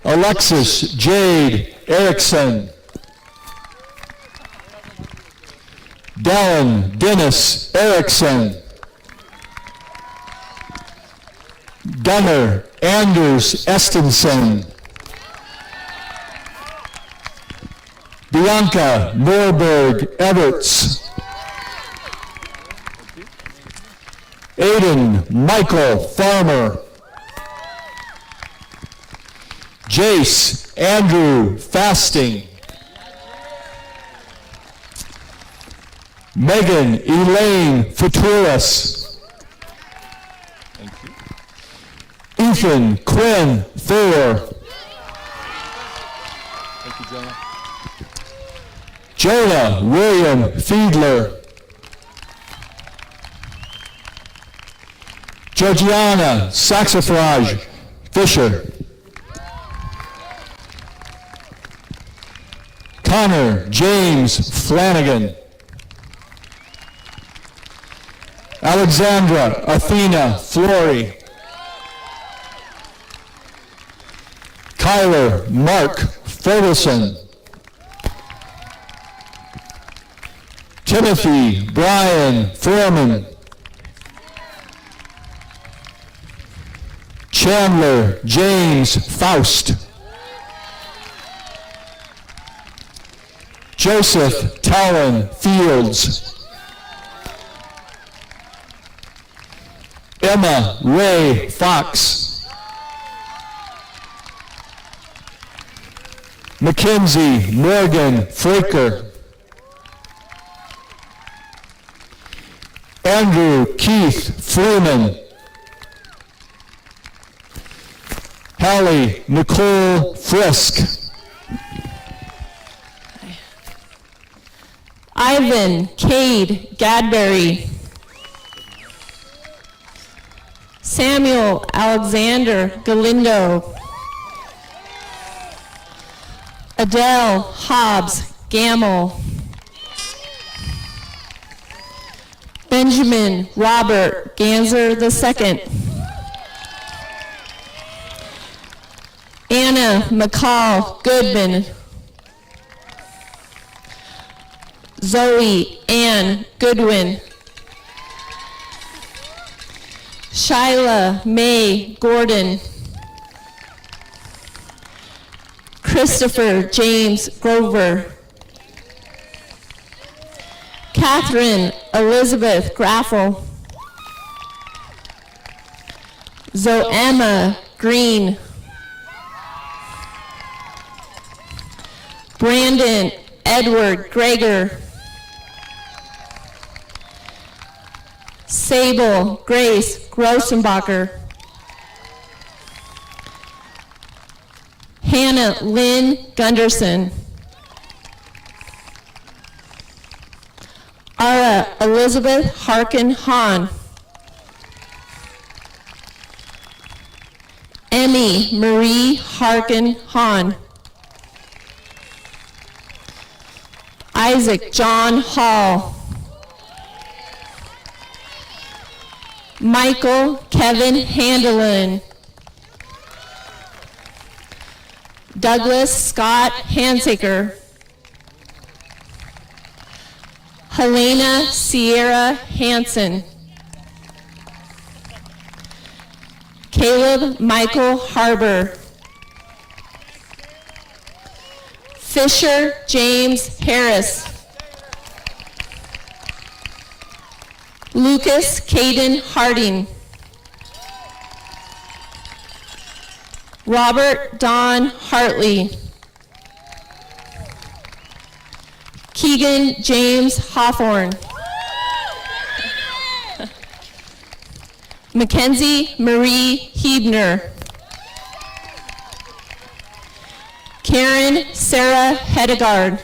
S8: Alexis Jade Erickson. Dallin Dennis Erickson. Gunnar Anders Estenson. Bianca Norberg Everts. Aiden Michael Farmer. Jace Andrew Fasting. Megan Elaine Futuras. Ethan Quinn Thor.
S9: Thank you, Jonah.
S8: Jonah William Fiedler. Georgiana Saxifrage Fisher. Connor James Flanagan. Alexandra Athena Flory. Kyler Mark Ferguson. Timothy Brian Foreman. Chandler James Faust. Joseph Talon Fields. Emma Ray Fox. Mackenzie Morgan Fraker. Andrew Keith Freeman. Hallie Nicole Frisk.
S10: Ivan Cade Gadberry.
S6: Samuel Alexander Galindo. Adele Hobbs Gamble. Benjamin Robert Ganser II. Anna McCall Goodman. Zoe Ann Goodwin. Shyla May Gordon. Christopher James Grover. Catherine Elizabeth Graffel. Zoemma Green. Brandon Edward Greger. Sable Grace Grossenbacher. Hannah Lynn Gunderson. Ara Elizabeth Harkin Hahn. Emmy Marie Harkin Hahn. Isaac John Hall. Michael Kevin Handelin. Douglas Scott Hansaker. Helena Sierra Hansen. Caleb Michael Harbor. Fisher James Harris. Lucas Caden Harding. Robert Don Hartley. Keegan James Hawthorne. Mackenzie Marie Hebner. Karen Sarah Hedegaard.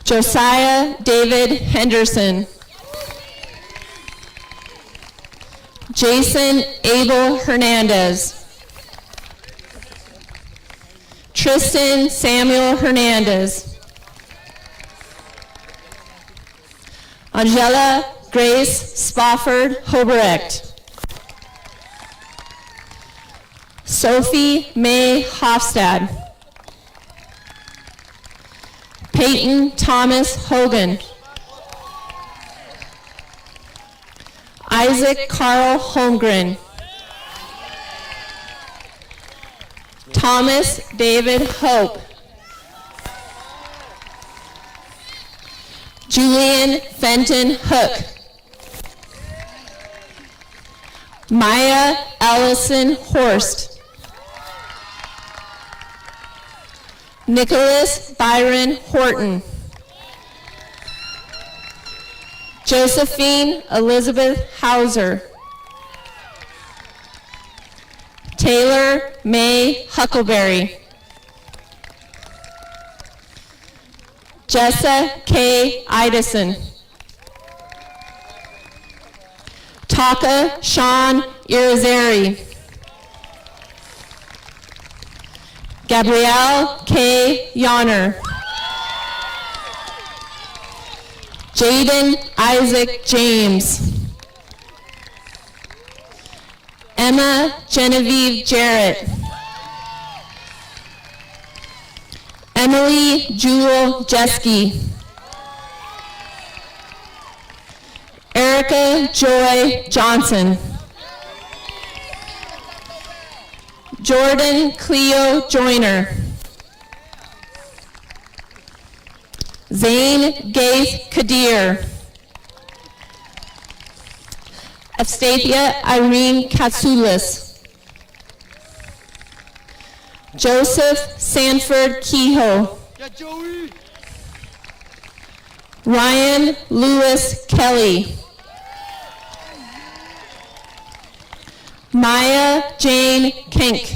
S6: Josiah David Henderson. Jason Abel Hernandez. Tristan Samuel Hernandez. Angela Grace Spofford Hoberecht. Sophie May Hofstad. Peyton Thomas Hogan. Isaac Carl Holmgren. Thomas David Hope. Julian Fenton Hook. Maya Ellison Horst. Nicholas Byron Horton. Josephine Elizabeth Hauser. Taylor May Huckleberry. Jessa K. Idison. Taka Sean Irizarry. Gabrielle K. Yonner. Jaden Isaac James. Emma Genevieve Jarrett. Emily Jewel Jeske. Erica Joy Johnson. Jordan Cleo Joyner. Zane Gaith Kadir. Evstathia Irene Katsoulis. Joseph Sanford Kehoe. Ryan Lewis Kelly. Maya Jane Kenk.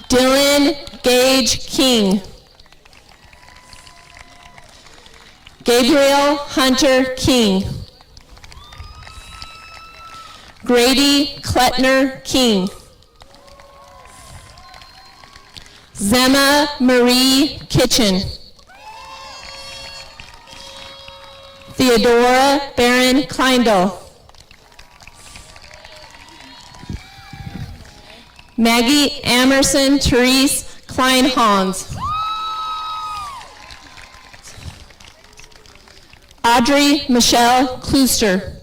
S6: Dylan Gage King.
S5: Gabriel Hunter King. Grady Klettner King. Zemma Marie Kitchen. Theodora Barron Kleindl. Maggie Amerson Therese Kleinhans. Audrey Michelle Klooster.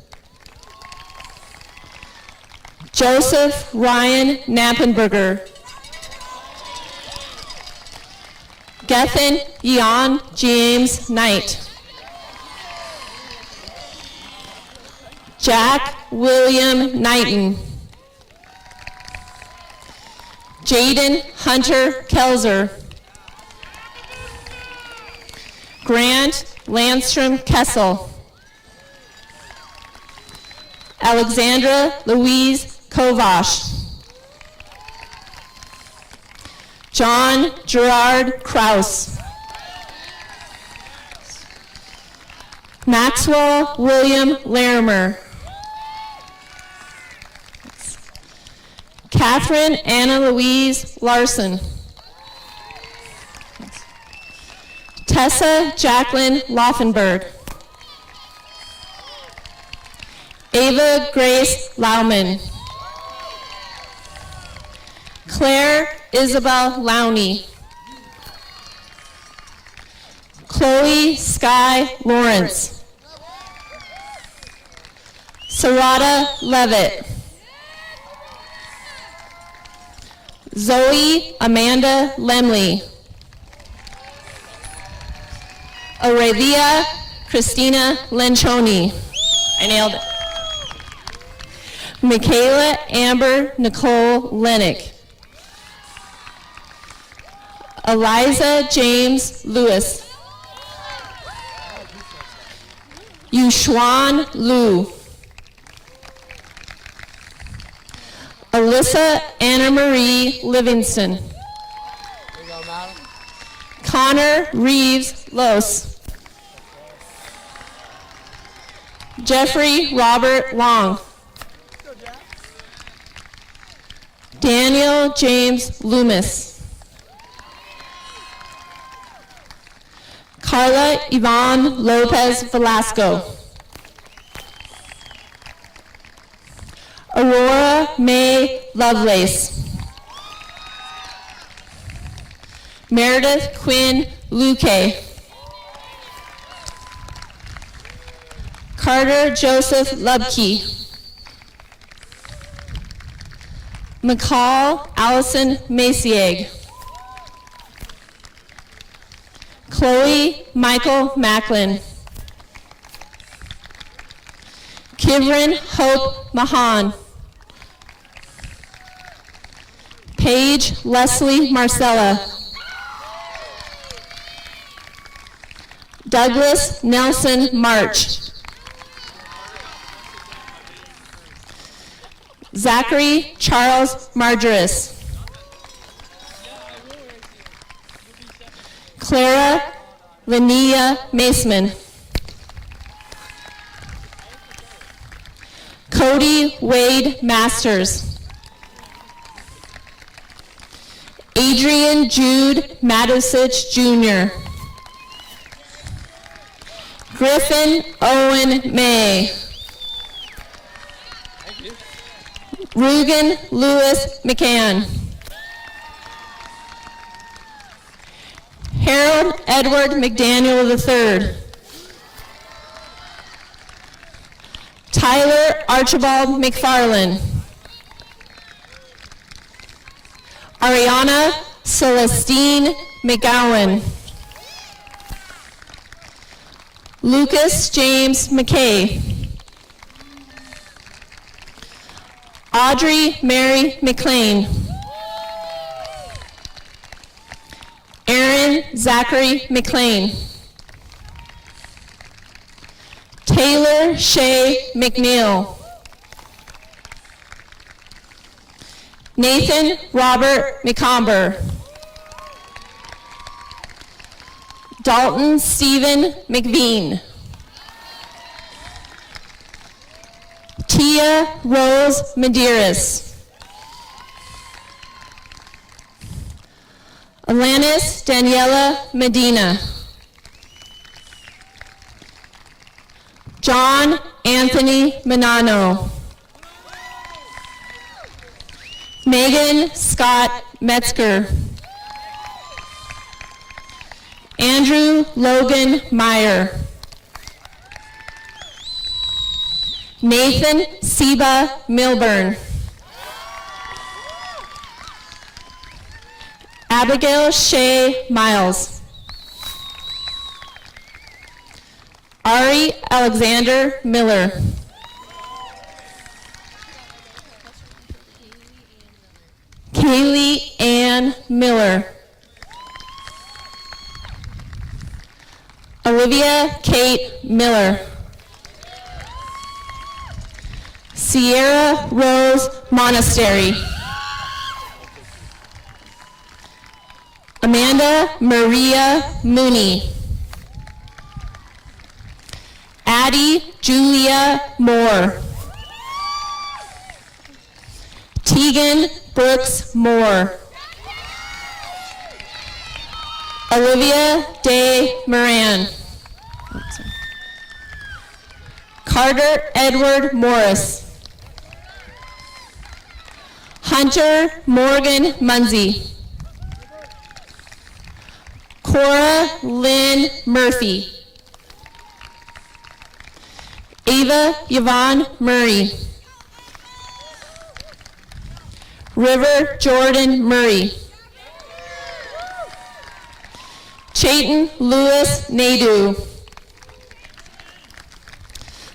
S5: Joseph Ryan Knappenberger. Gethin Jan James Knight. Jack William Knighton. Jaden Hunter Kelzer. Grant Landstrom Kessel. Alexandra Louise Kovash. John Gerard Kraus. Maxwell William Larimer. Catherine Anna Louise Larson. Tessa Jacqueline Laufenberg. Ava Grace Lauman. Claire Isabel Lowney. Chloe Sky Lawrence. Sarada Levitt. Zoe Amanda Lemley. Aurelia Christina Lencioni. I nailed it. Michaela Amber Nicole Lennick. Eliza James Lewis. Yushuan Liu. Alyssa Anna Marie Livingston. Connor Reeves Los. Jeffrey Robert Long. Daniel James Loomis. Carla Yvonne Lopez Velasco. Aurora May Lovelace. Meredith Quinn Luque. Carter Joseph Lubke. McCall Allison Maciag. Chloe Michael Macklin. Kivrin Hope Mahan. Paige Leslie Marcella. Douglas Nelson March. Zachary Charles Marjoris. Clara Linnea Maceman. Cody Wade Masters. Adrian Jude Matusich Jr. Griffin Owen May. Rugen Lewis McCann. Harold Edward McDaniel III. Tyler Archibald McFarland. Ariana Celestine McGowan. Lucas James McKay. Audrey Mary McLean. Aaron Zachary McLean. Taylor Shay McNeil. Nathan Robert McComber. Dalton Stephen McVean. Tia Rose Medeiros. Alanis Daniela Medina. John Anthony Manano. Megan Scott Metzger. Andrew Logan Meyer. Nathan Seba Milburn. Abigail Shea Miles. Ari Alexander Miller. Kaylee Ann Miller. Olivia Kate Miller. Sierra Rose Monastery. Amanda Maria Mooney. Addie Julia Moore. Tegan Brooks Moore. Olivia Day Moran. Carter Edward Morris. Hunter Morgan Munsey. Cora Lynn Murphy. Ava Yvonne Murray. River Jordan Murray. Chayton Lewis Nadu.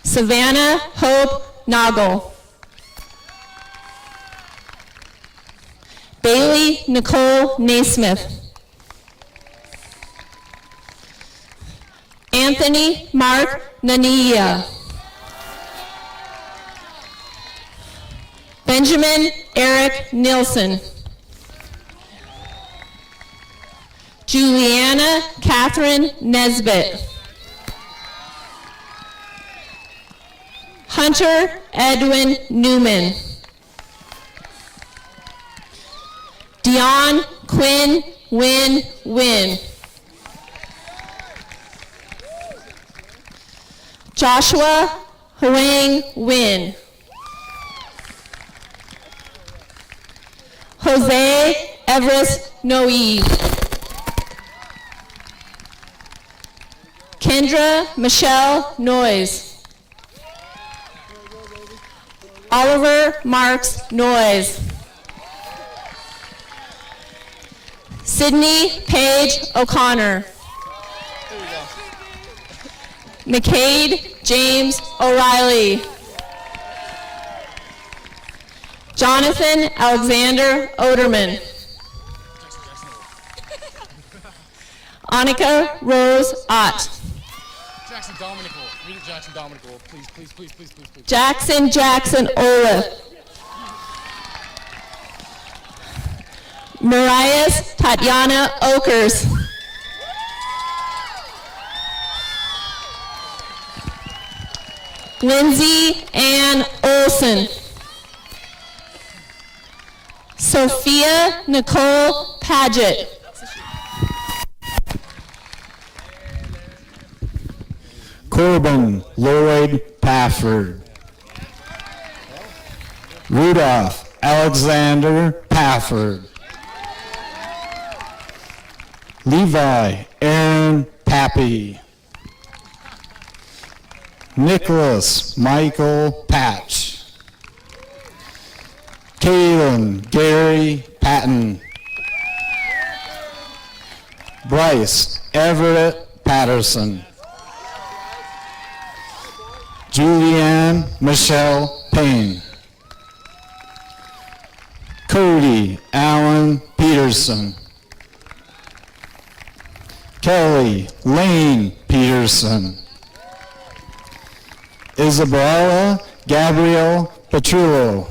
S5: Savannah Hope Noggle. Bailey Nicole Naismith. Anthony Mark Nania. Benjamin Eric Nilsson. Juliana Catherine Nesbitt. Hunter Edwin Newman. Dion Quinn Win. Joshua Huang Win. Jose Everest Noe. Kendra Michelle Noyes. Oliver Marks Noyes. Sydney Paige O'Connor. McCade James O'Reilly. Jonathan Alexander Oderman. Annika Rose Ott.
S10: Jackson Dominical. Read it, Jackson Dominical. Please, please, please, please, please, please.
S5: Jackson Olaf. Marias Tatiana Okers. Lindsay Ann Olson. Sophia Nicole Paget.
S8: Corbin Lloyd Pafford. Rudolph Alexander Pafford. Levi Aaron Pappy. Nicholas Michael Patch. Kalen Gary Patton. Bryce Everett Patterson. Julianne Michelle Payne. Cody Allen Peterson. Kelly Lane Peterson. Isabella Gabrielle Petrillo.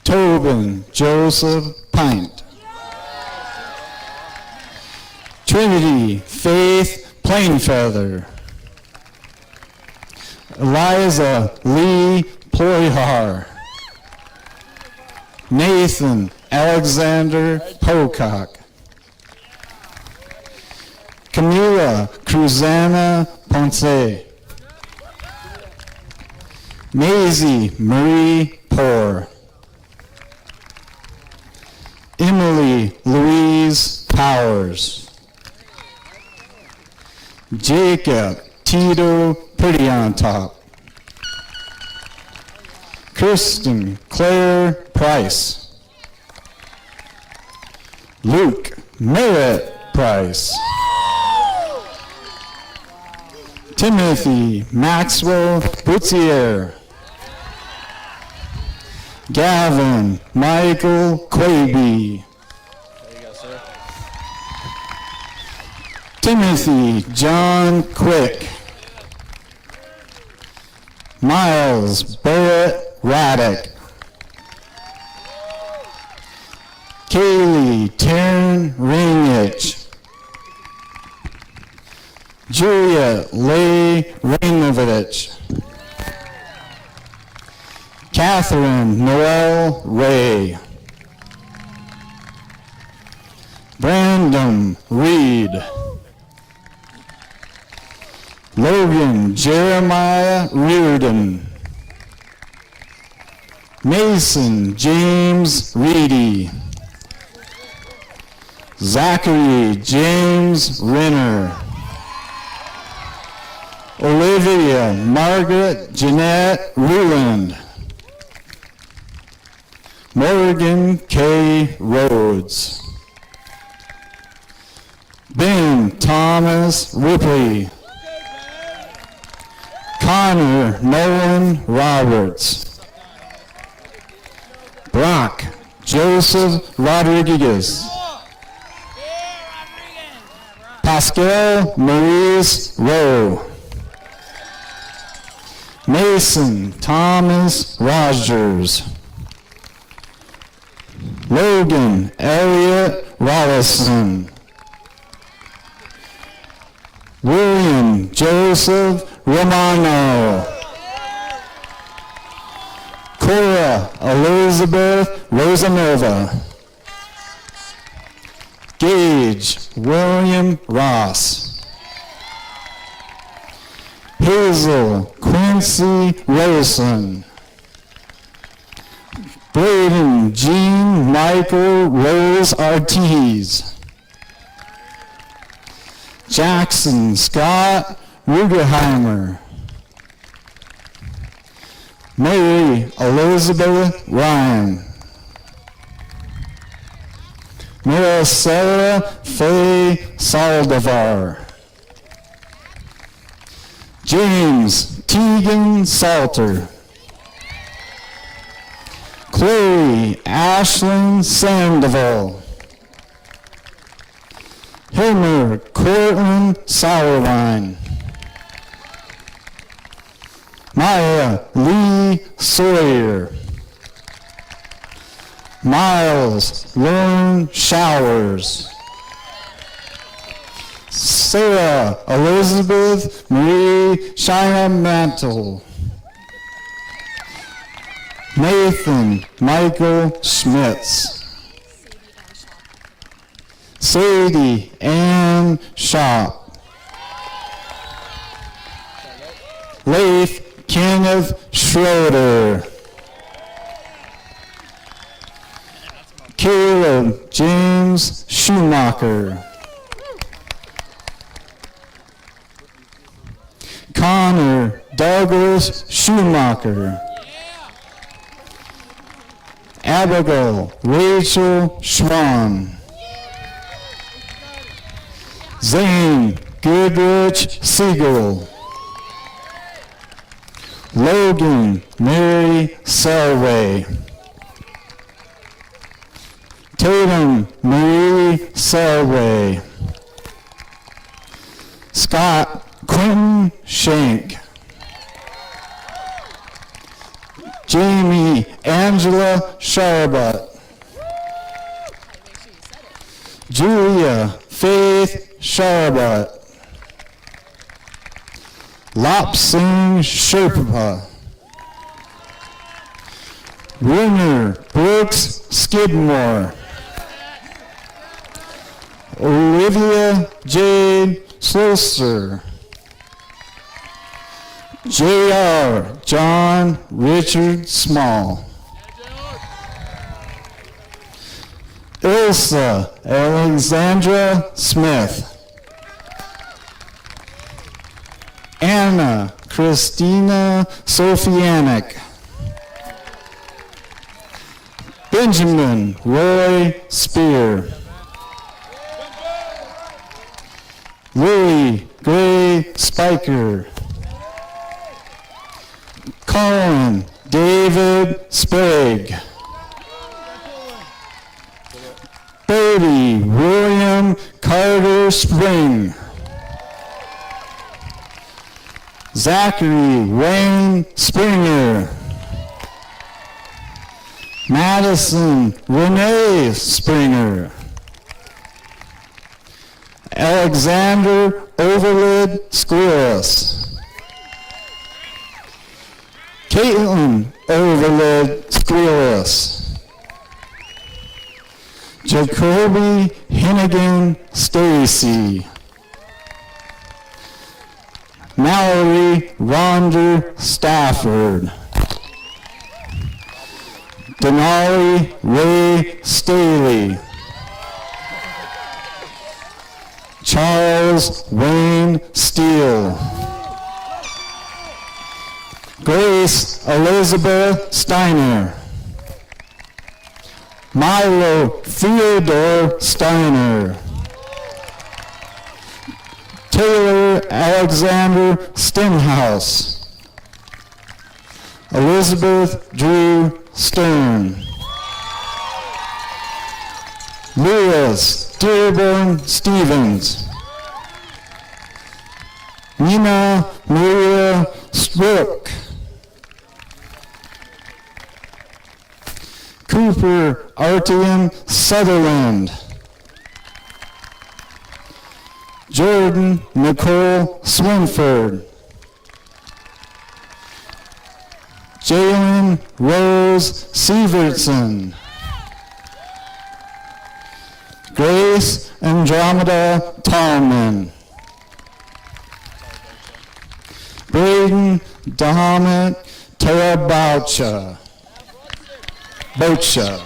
S8: Tobin Joseph Pint. Trinity Faith Plainfeather. Eliza Lee Ployhar. Nathan Alexander Pocock. Camila Cruzana Ponce. Maisie Marie Poor. Emily Louise Powers. Jacob Tito Pretty on Top. Kristen Claire Price. Luke Merritt Price. Timothy Maxwell Boutier. Gavin Michael Quaby. Timothy John Quick. Miles Barrett Raddick. Kaylee Taryn Rainich. Julia Leigh Rainovich. Catherine Noel Ray. Brandon Reed. Logan Jeremiah Reardon. Mason James Reedy. Zachary James Renner. Olivia Margaret Jeanette Ruland. Morgan K. Rhodes. Ben Thomas Ripley. Connor Nolan Roberts. Brock Joseph Rodriguez. Pascal Maurice Rowe. Mason Thomas Rogers. Logan Elliott Rollison. William Joseph Romano. Cora Elizabeth Rosanova. Gage William Ross. Hazel Quincy Rosen. Braden Jean Michael Rose Ortiz. Jackson Scott Rugerheimer. Mary Elizabeth Ryan. Maricela Faye Saldivar. James Tegan Salter. Chloe Ashlyn Sandoval. Hilmer Cortland Sauerwein. Maya Lee Sawyer. Miles Lauren Showers. Sarah Elizabeth Marie Shina Mantle. Nathan Michael Schmitz. Sadie Ann Shop. Leif Kenneth Schroeder. Caleb James Schumacher. Connor Douglas Schumacher. Abigail Rachel Schwan. Zane Goodrich Siegel. Logan Mary Selway. Tatum Marie Selway. Scott Quentin Shank. Jamie Angela Sharbut. Julia Faith Sharbut. Lop Singh Sherpa. Winner Brooks Skidmore. Olivia Jade Slosser. J.R. John Richard Small. Ilsa Alexandra Smith. Anna Christina Sofianik. Benjamin Roy Spear. Lily Gray Spiker. Colin David Sprague. Bodie William Carter Spring. Zachary Wayne Springer. Madison Renee Springer. Alexander Overlid Squirrus. Caitlin Overlid Squirrus. Jacoby Hennigan Stacy. Mallory Ronder Stafford. Denali Ray Staley. Charles Wayne Steele. Grace Elizabeth Steiner. Milo Theodore Steiner. Taylor Alexander Stenhouse. Elizabeth Drew Stern. Lewis Dearborn Stevens. Nina Maria Strook. Cooper Artian Sutherland. Jordan Nicole Swinford. Jalen Rose Severson. Grace Andromeda Tallman. Braden Dominic Terabaucha. Bocha.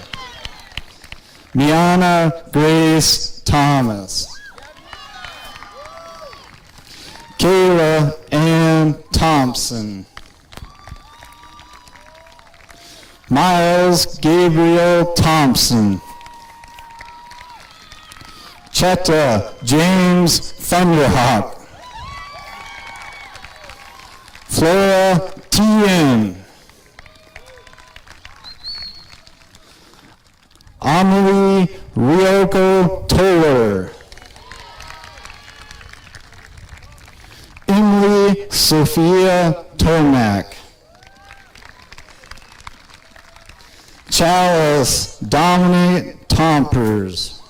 S8: Miana Grace Thomas. Kayla Ann Thompson. Miles Gabriel Thompson. Chetta James Thunderhawk. Flora Tien. Amelie Ryoko Toller. Emily Sophia Tomac. Chalice Dominic Tompers.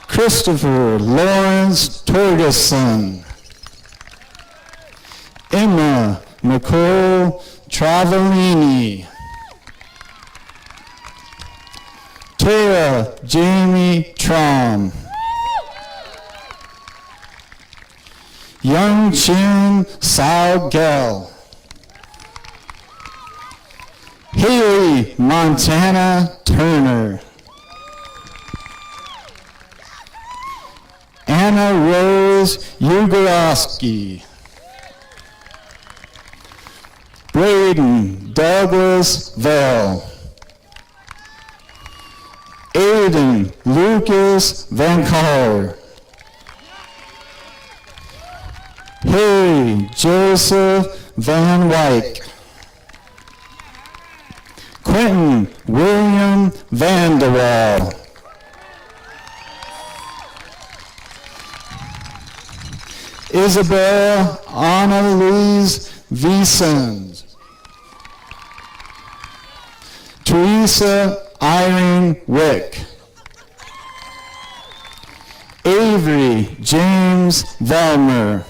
S8: Christopher Lawrence Torgeson. Emma Nicole Travellini. Tara Jamie Trom. Young Chin Sao Gell. Haley Montana Turner. Anna Rose Ugorowski. Braden Douglas Vell. Aiden Lucas Van Carr. Harry Joseph Van Wyck. Quentin William Vanderwall. Isabel Annalise Wiesens. Teresa Irene Wick. Avery James Velmer.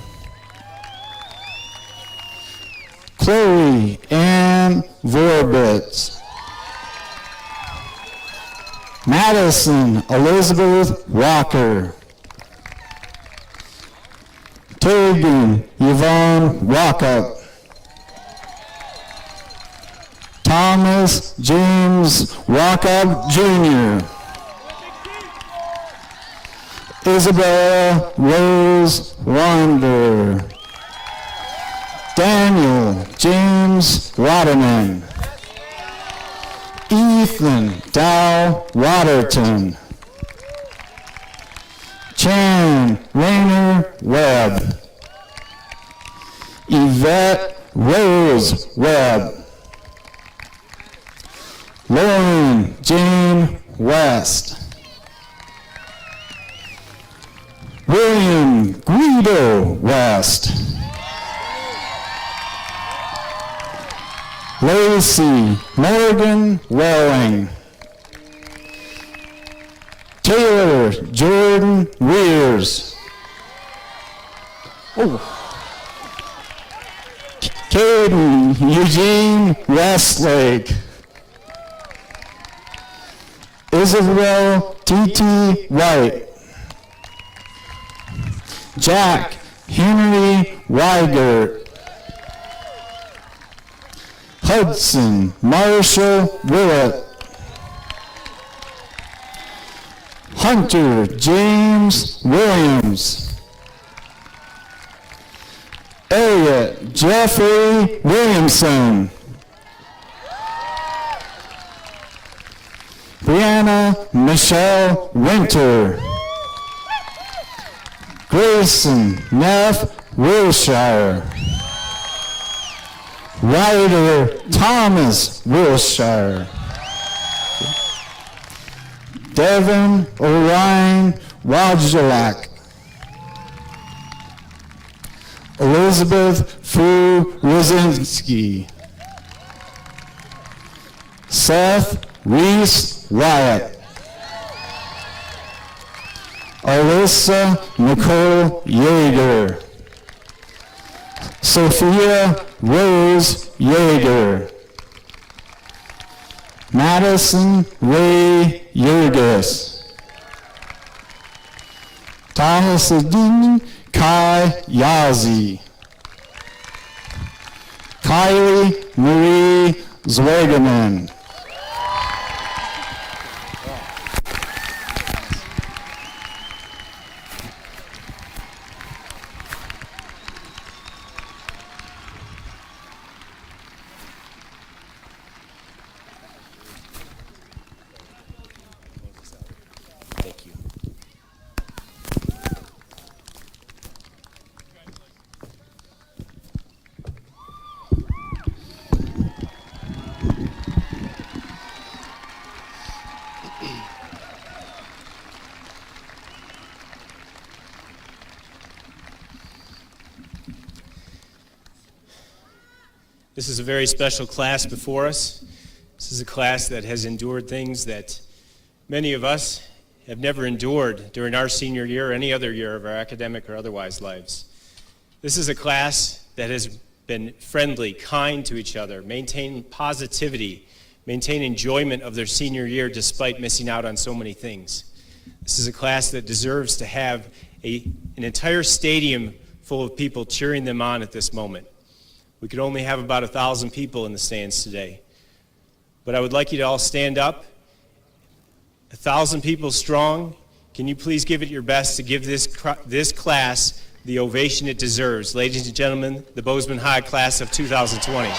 S8: Chloe Ann Vorbitz. Madison Elizabeth Walker. Tegan Yvonne Walkup. Thomas James Walkup Jr. Isabella Rose Wander. Daniel James Waterman. Ethan Dow Waterton. Chan Rayner Webb. Yvette Rose Webb. Lauren Jane West. William Guido West. Lacey Morgan Welling. Taylor Jordan Weirs. Caden Eugene Westlake. Isabel T.T. White. Jack Henry Weigert. Hudson Marshall Willett. Hunter James Williams. Elliot Jeffrey Williamson. Brianna Michelle Winter. Grayson Neff Wilshire. Ryder Thomas Wilshire. Devin Orion Wojciak. Elizabeth Fu Rosinski. Seth Reese Wyatt. Alyssa Nicole Yeager. Sophia Rose Yeager. Madison Ray Yergis. Tahasadin Kai Yazi. Kylie Marie Zwegeman.
S1: Thank you. This is a very special class before us. This is a class that has endured things that many of us have never endured during our senior year or any other year of our academic or otherwise lives. This is a class that has been friendly, kind to each other, maintain positivity, maintain enjoyment of their senior year despite missing out on so many things. This is a class that deserves to have an entire stadium full of people cheering them on at this moment. We could only have about 1,000 people in the stands today. But I would like you to all stand up. 1,000 people strong. Can you please give it your best to give this class the ovation it deserves? Ladies and gentlemen, the Bozeman High class of 2020.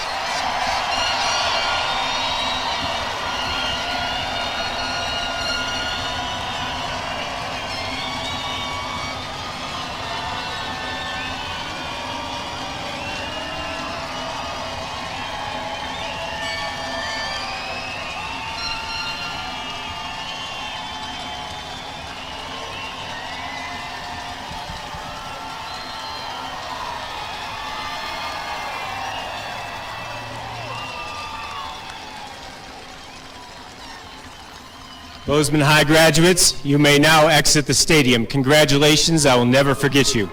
S1: Bozeman High graduates, you may now exit the stadium. Congratulations, I will never forget you.